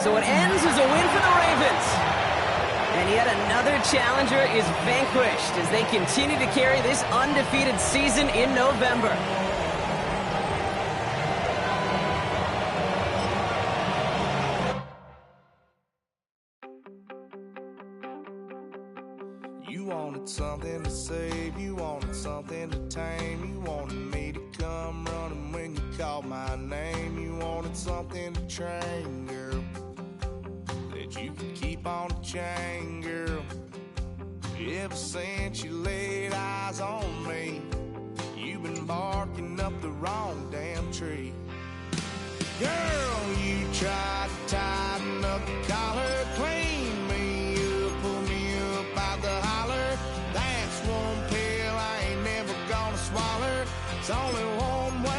So it ends as a win for the Ravens. And yet another challenger is vanquished as they continue to carry this undefeated season in November. You wanted something to save, you wanted something to tame, you wanted me to come running when you called my name, you wanted something to train, girl, that you could keep on the chain, girl. Ever since you laid eyes on me, you've been barking up the wrong damn tree. Girl, you tried to tighten up the collar, clean me up, pull me up out the holler. That's one pill I ain't never gonna swallow. It's only one way.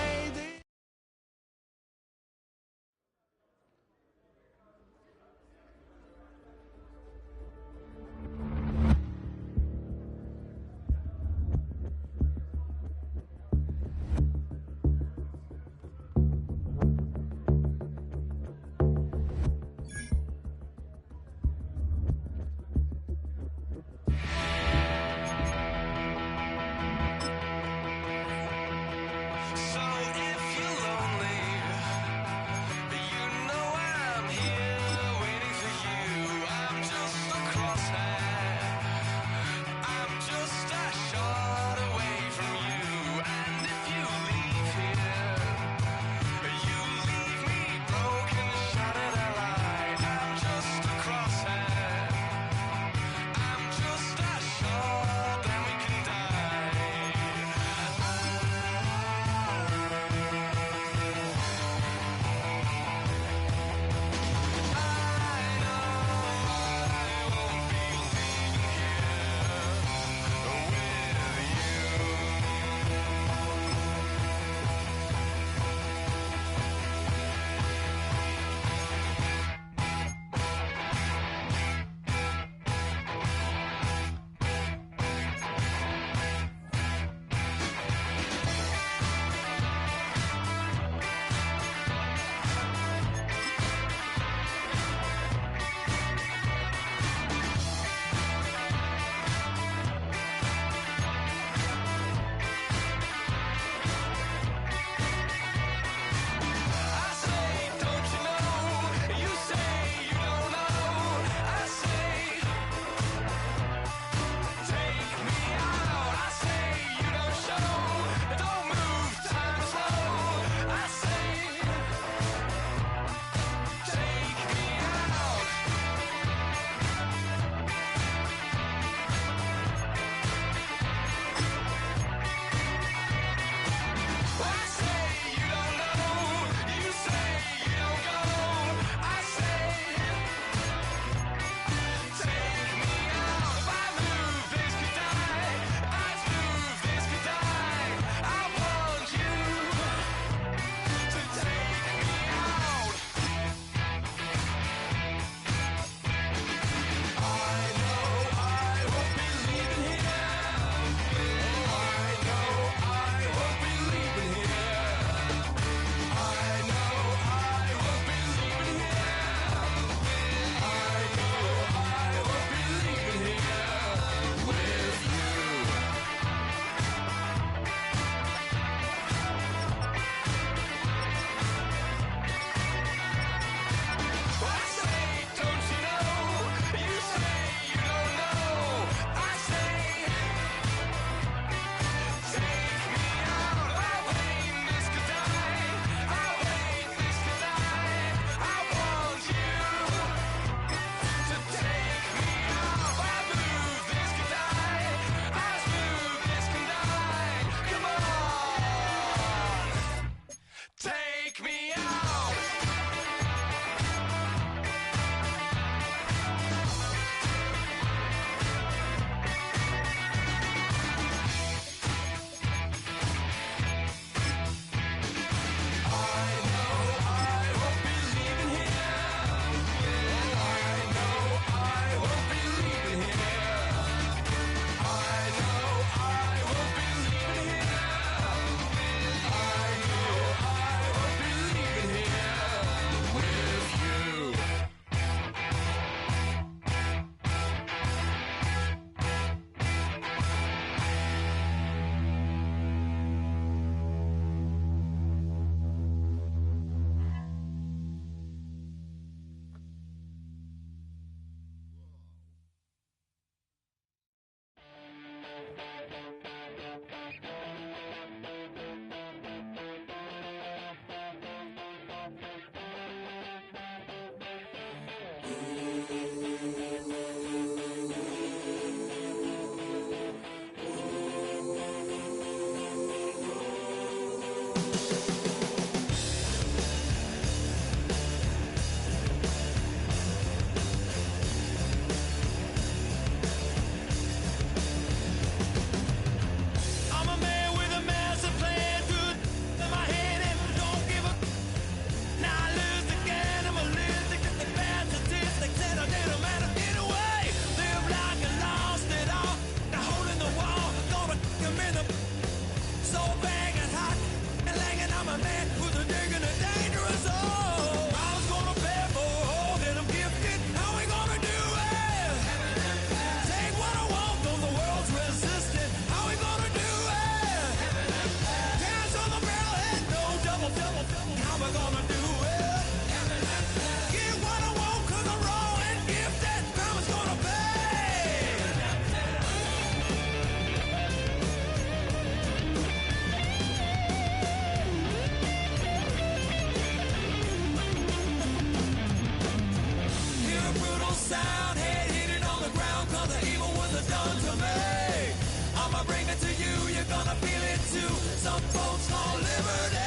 to some folks call liberty.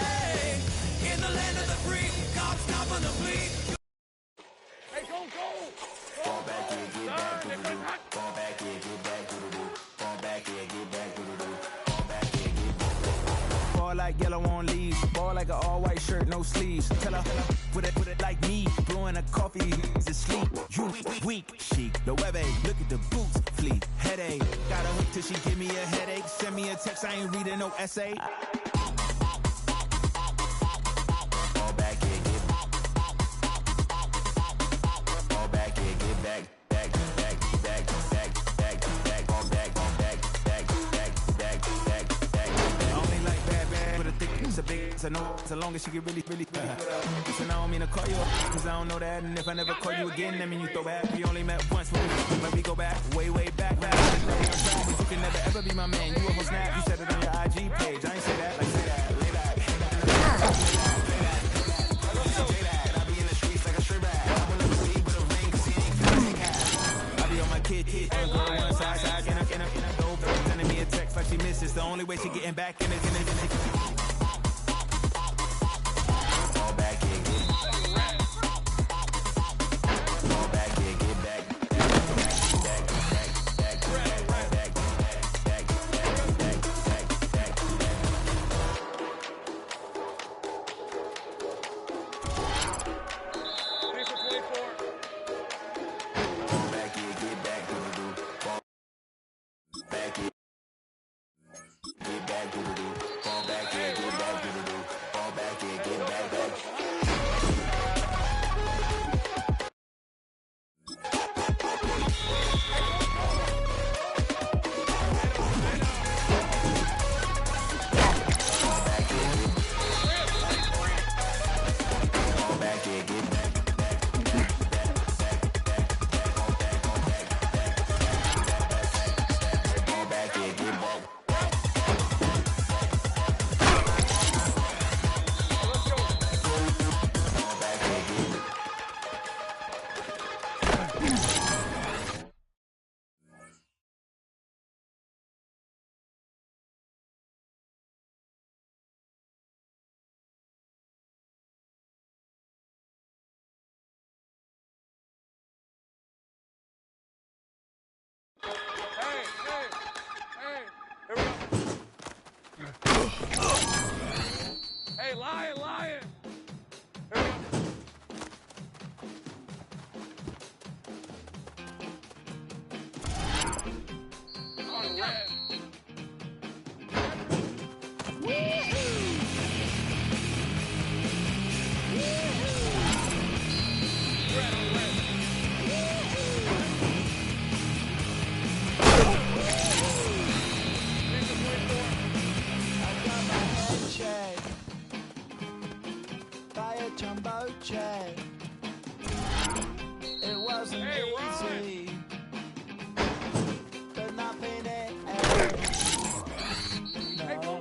In the land of the free, cops stopping the fleet. Hey, go! Fall back here, get back, do-do-do. Fall back here, get back, do-do-do. Fall back here, get back, do-do-do. Fall back here, get back. Fall like yellow on leaves. Ball like an all-white shirt, no sleeves. Tell her, put it like me. Blowing a coffee, he's asleep. You weak, chic. The web look at the boots, fleet. Headache, got a hook till she give me a headache. Send me a text, I ain't reading no essay. Fall back here, get back. Fall back here, get back. Back. Fall back. I only like bad, but a thick it's a big, it's a no. So long as she get really. Listen, I don't mean to call you up, cause I don't know that. And if I never call you again, that mean you throw back. We only met once when we go back, way back. But you can never ever be my man. You almost snap, you said it on your IG page. I ain't say that, like say that, lay back. I be in the streets like a straight rap. I will never sleep with a ring, cause he ain't feeling I be on my kid, one side, in a dope, sending me a text like she misses. The only way she getting back in it. Fall back here, get back. Fall back here, get back. Hey, lion! Jumbo jet. It wasn't easy, but nothing else. Hey, go!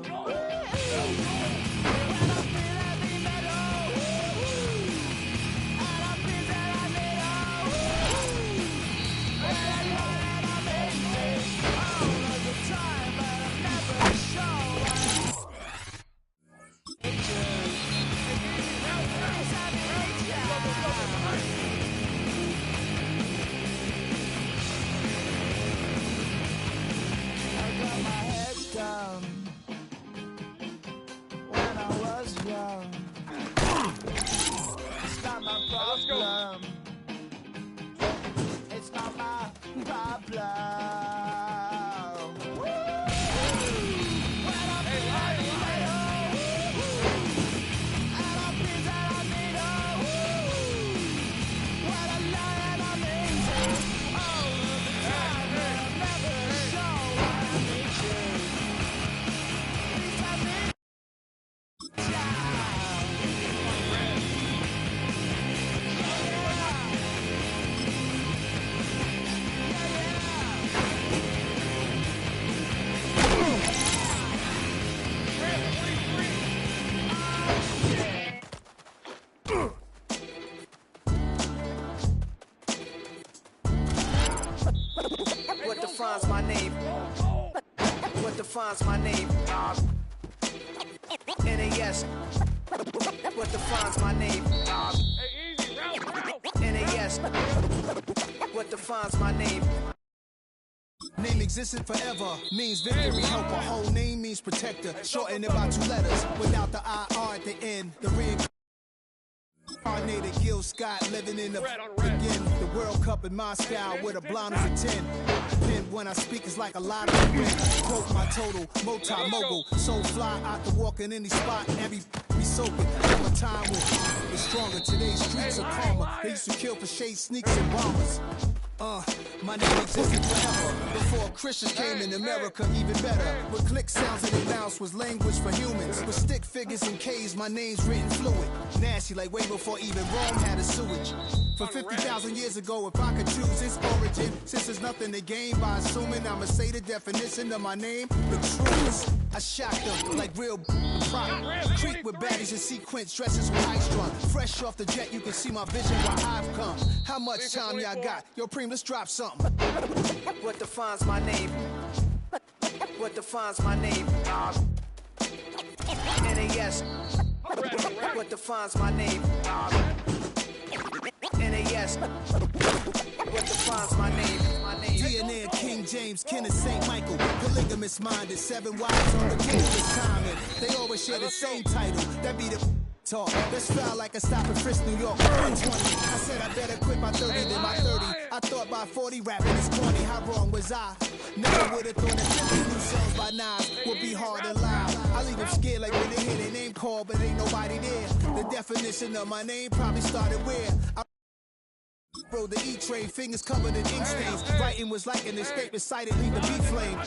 defines my name? What defines my name? NAS, what defines my name? NAS, what defines my name? Name existed forever, means victory, helper. Whole name means protector, shortened it by 2 letters, without the IR at the end. The reincarnated Gil Scott, living in the again. The World Cup in Moscow with a blonde as a 10. Pin when I speak is like a lottery win. Quote my total, multi-mogul, so fly out to walk in any spot, every be soaking. From a time when it's stronger, today's streets are calmer. They used to kill for shade sneaks and bombers. My name existed forever. Before Christians came in America, even better. With click sounds in their mouths was language for humans. With stick figures and K's, my name's written fluid. Nasty like way before even Rome had a sewage. For 50,000 years ago, if I could choose its origin, since there's nothing to gain by assuming I'ma say the definition of my name, the truth. I shocked them like real prop. Creek with baddies in sequence, dresses with high strung. Fresh off the jet, you can see my vision where I've come. How much time y'all got? Yo, Preem, let's drop something. What defines my name? What defines my name? NAS, what defines my name? NAS, what defines my name? DNA of King James, kin of St. Michael. Polygamous minded, 7 wives on the king's timing. They always share the same title. That be the talk. Let's foul like a stop in Frisk, New York. 120. I said I better quit by 30 than my 30. I thought by 40 rapping is corny. How wrong was I? Never would have thought that 50 new songs by Nas would be hard and loud. I leave them scared like when they hear their name called, but ain't nobody there. The definition of my name probably started where I rode the E-train, fingers covered in ink stains. Writing was like an escape beside leave the beat flame.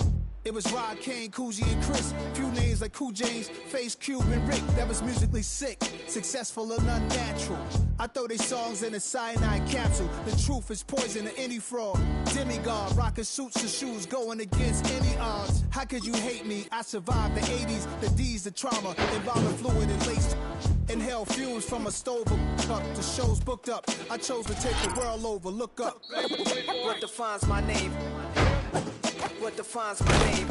It was Rod, Kane, Coogee, and Chris. Few names like Cool James, Face, Cube, and Rick. That was musically sick, successful and unnatural. I throw they songs in a cyanide capsule. The truth is poison to any fraud. Demigod, rocking suits and shoes, going against any odds. How could you hate me? I survived the 80s, the D's, the trauma, involving fluid and laced. Inhale fumes from a stove up. The show's booked up. I chose to take the world over. Look up. What defines my name? What defines my name?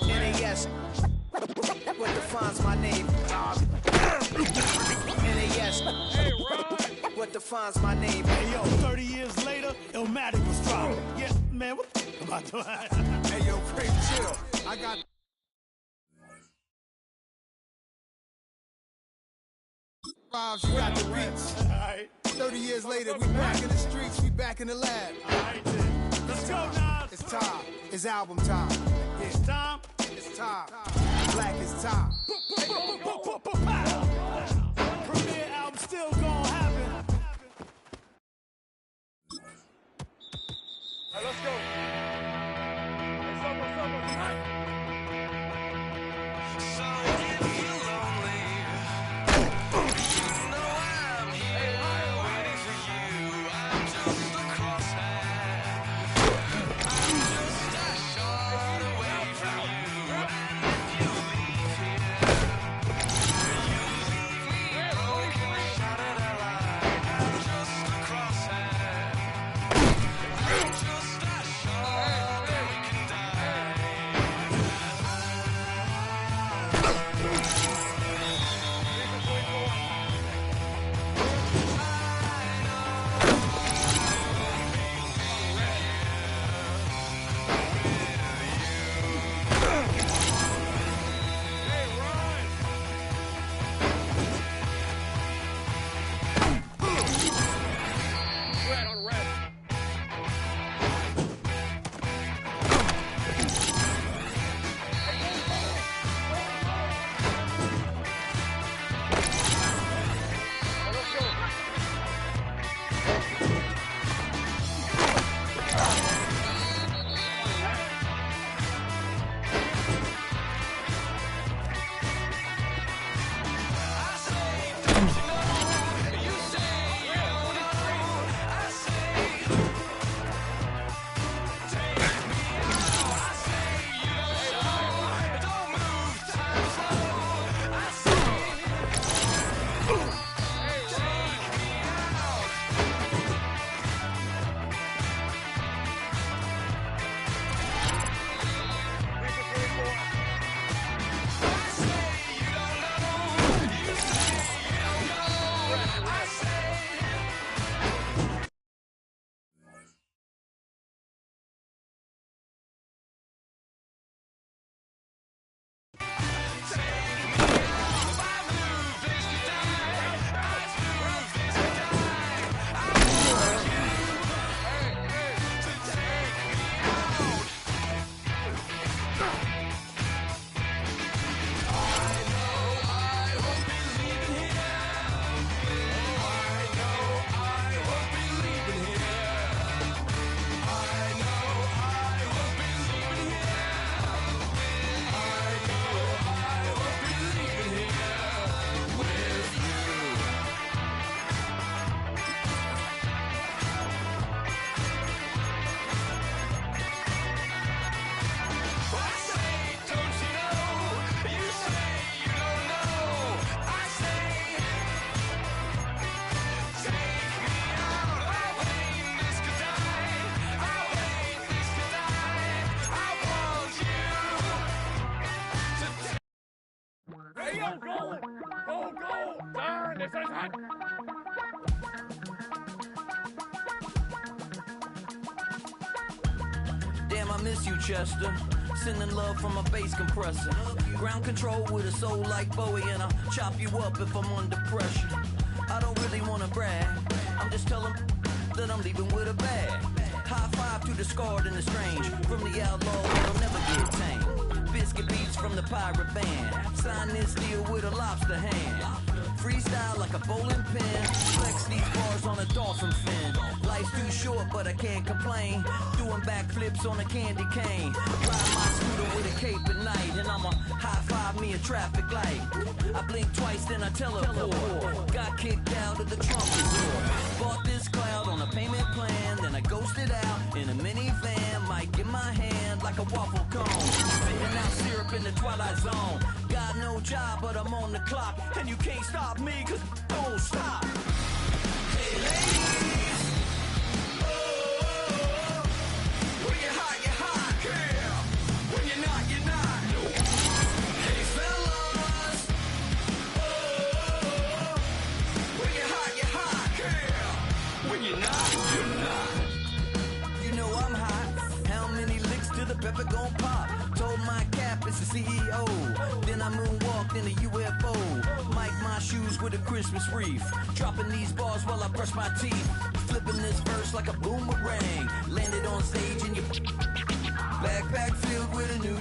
NAS, what defines my name? NAS, what defines my name? Hey yo, 30 years later, Illmatic was dropped. Yeah, man, what the am I doing? Hey yo, pretty chill. I got Vibes, you got the beats. 30 years later, we back in the streets, we back in the lab. Alright then. Let's go now. It's time. It's album time. Yeah. It's time. It's time. Black is time. Premiere album still gonna happen. Hey, let's go. Hey, summer tonight. So if you're lonely, you know I'm here waiting for you. I'm just a crosshair. I'm just a shot away from you. And if you leave here, you leave me broken, shattered alive. I'm just a crosshair. I'm just a shot I miss you, Chester. Sending love from a bass compressor. Ground control with a soul like Bowie, and I'll chop you up if I'm under pressure. I don't really wanna brag, I'm just telling that I'm leaving with a bag. High five to the scarred and the strange. From the outlaw, they'll never get tamed. Biscuit beats from the pirate band. Sign this deal with a lobster hand. Freestyle like a bowling pin. Flex these bars on a dolphin fin. Life's too short, but I can't complain. Doing backflips on a candy cane. Ride my scooter with a cape at night, and I'ma high five me a traffic light. I blink twice, then I teleport. Got kicked out of the trunk resort. Bought this cloud on a payment plan, then I ghosted out in a minivan. Mic in my hand like a waffle cone. Spitting out syrup in the twilight zone. Got no job, but I'm on the clock, and you can't stop me, cause don't stop. Hey ladies, oh, when you're hot, yeah. When you're not. Hey fellas, oh, when you're hot, yeah. When you're not. You know I'm hot. How many licks till the pepper gon' pop? Told my cap it's the CEO. Then I moonwalked in a UFO. Mic my shoes with a Christmas wreath. Dropping these bars while I brush my teeth. Flipping this verse like a boomerang. Landed on stage in your backpack filled with a new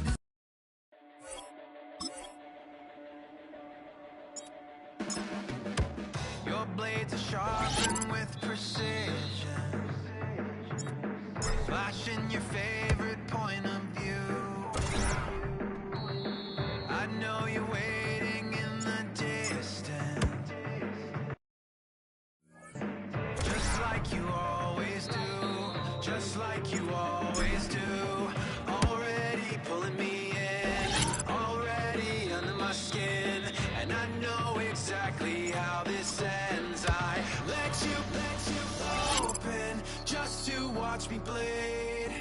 Your blades are sharpened with precision, flashing your favorite point of view. I know you're waiting in the distance, just like you always do, just like you always do. Already pulling me in, already under my skin, and I know exactly how this ends. I let you open just to watch me bleed.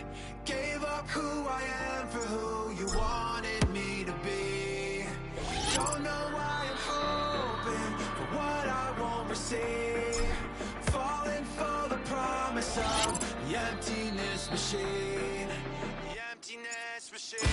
Gave up who I am for who you wanted me to be. Don't know why I'm hoping for what I won't receive. Falling for the promise of the emptiness machine. The emptiness machine.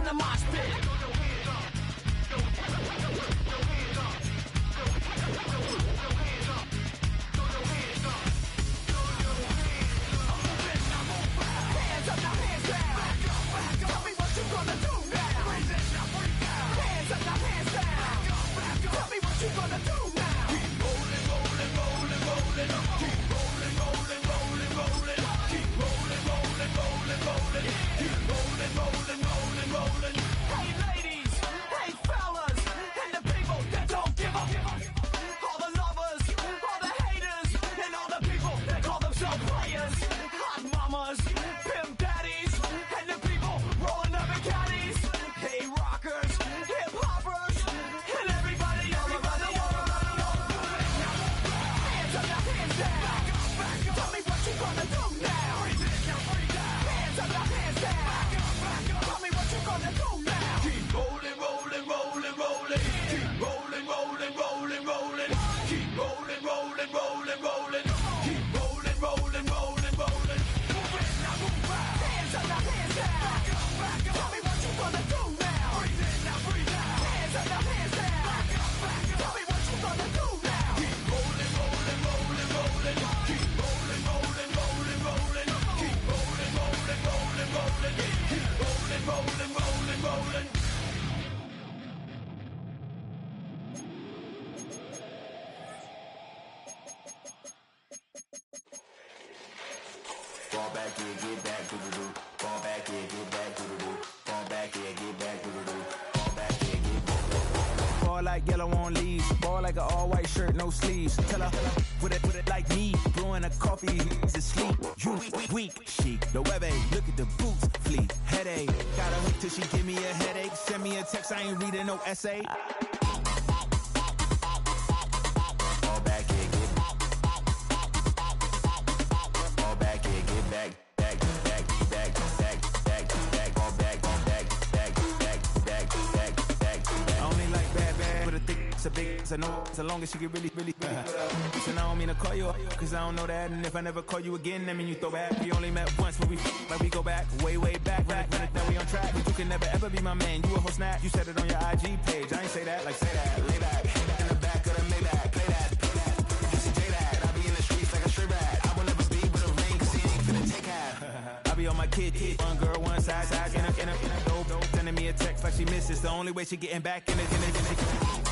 the mosh pit. Hands up, now hands down. Tell me what you gonna do now. Hands up, now hands down. Tell me what you gonna do now. Keep rolling, rolling, rolling, rolling. Keep rolling, rolling, rolling, rolling. Keep rolling, rolling, rolling, rolling. Keep rolling, rolling, rolling, rolling. Hey ladies, hey fellas, and the people that don't give up. All the lovers, all the haters, and all the people that call themselves players. Hot mamas, pimp daddies, and the people rolling up in caddies. Hey rockers, hip hoppers, and everybody all around the world. Hands up, now hands down. Tell me what you gonna do now. Hands up, now hands down. Tell me what you gonna do now. Keep rolling, rolling, rolling, rolling. Keep rolling, rolling, rolling, rolling. Keep rolling, rolling, rolling, rolling. Keep rolling, rolling, rolling, rolling. Move it, now move out. Hands up, now hands down. Tell me what you gonna do now. Breathe in, now breathe out. Hands up, now hands down. Tell me what you gonna do now. Keep rolling, rolling, rolling, rolling. Keep rolling, rolling, rolling, rolling. Keep rolling, rolling, rolling, rolling. Keep rolling, rolling, rolling, rolling. Fall back here, get back, doo-doo-doo. Fall back here, get back, doo-doo-doo. Fall back here, get back, doo-doo-doo. Fall back here, get back. Ball like yellow on leaves. Ball like an all-white shirt, no sleeves. Tell her, put it like me. Blowing a coffee, he's asleep. You weak, chic. The webby, look at the boots, fleet. Headache, got a hook till she give me a headache. Send me a text, I ain't reading no essay. Fall back here, get back. Fall back here, get back, back, back, back, back, back, back. Fall back, back, back, back, back, back, back. I only like bad, but a thick, it's a big, it's a no, so long as she get really Listen, I don't mean to call you up, cause I don't know that. And if I never call you again, that mean you throw back. We only met once, but we go back, way, way back. Run it, then we on track. But you can never ever be my man. You a whole snap, you said it on your IG page. I ain't say that, like say that, lay back. In the back of the Maybach, play that. You see J that, I be in the streets like a stray rat. I will never speak with a ring, cause he ain't finna take half. I be on my kid, one girl, one side, in a dope, sending me a text like she misses. The only way she getting back in it.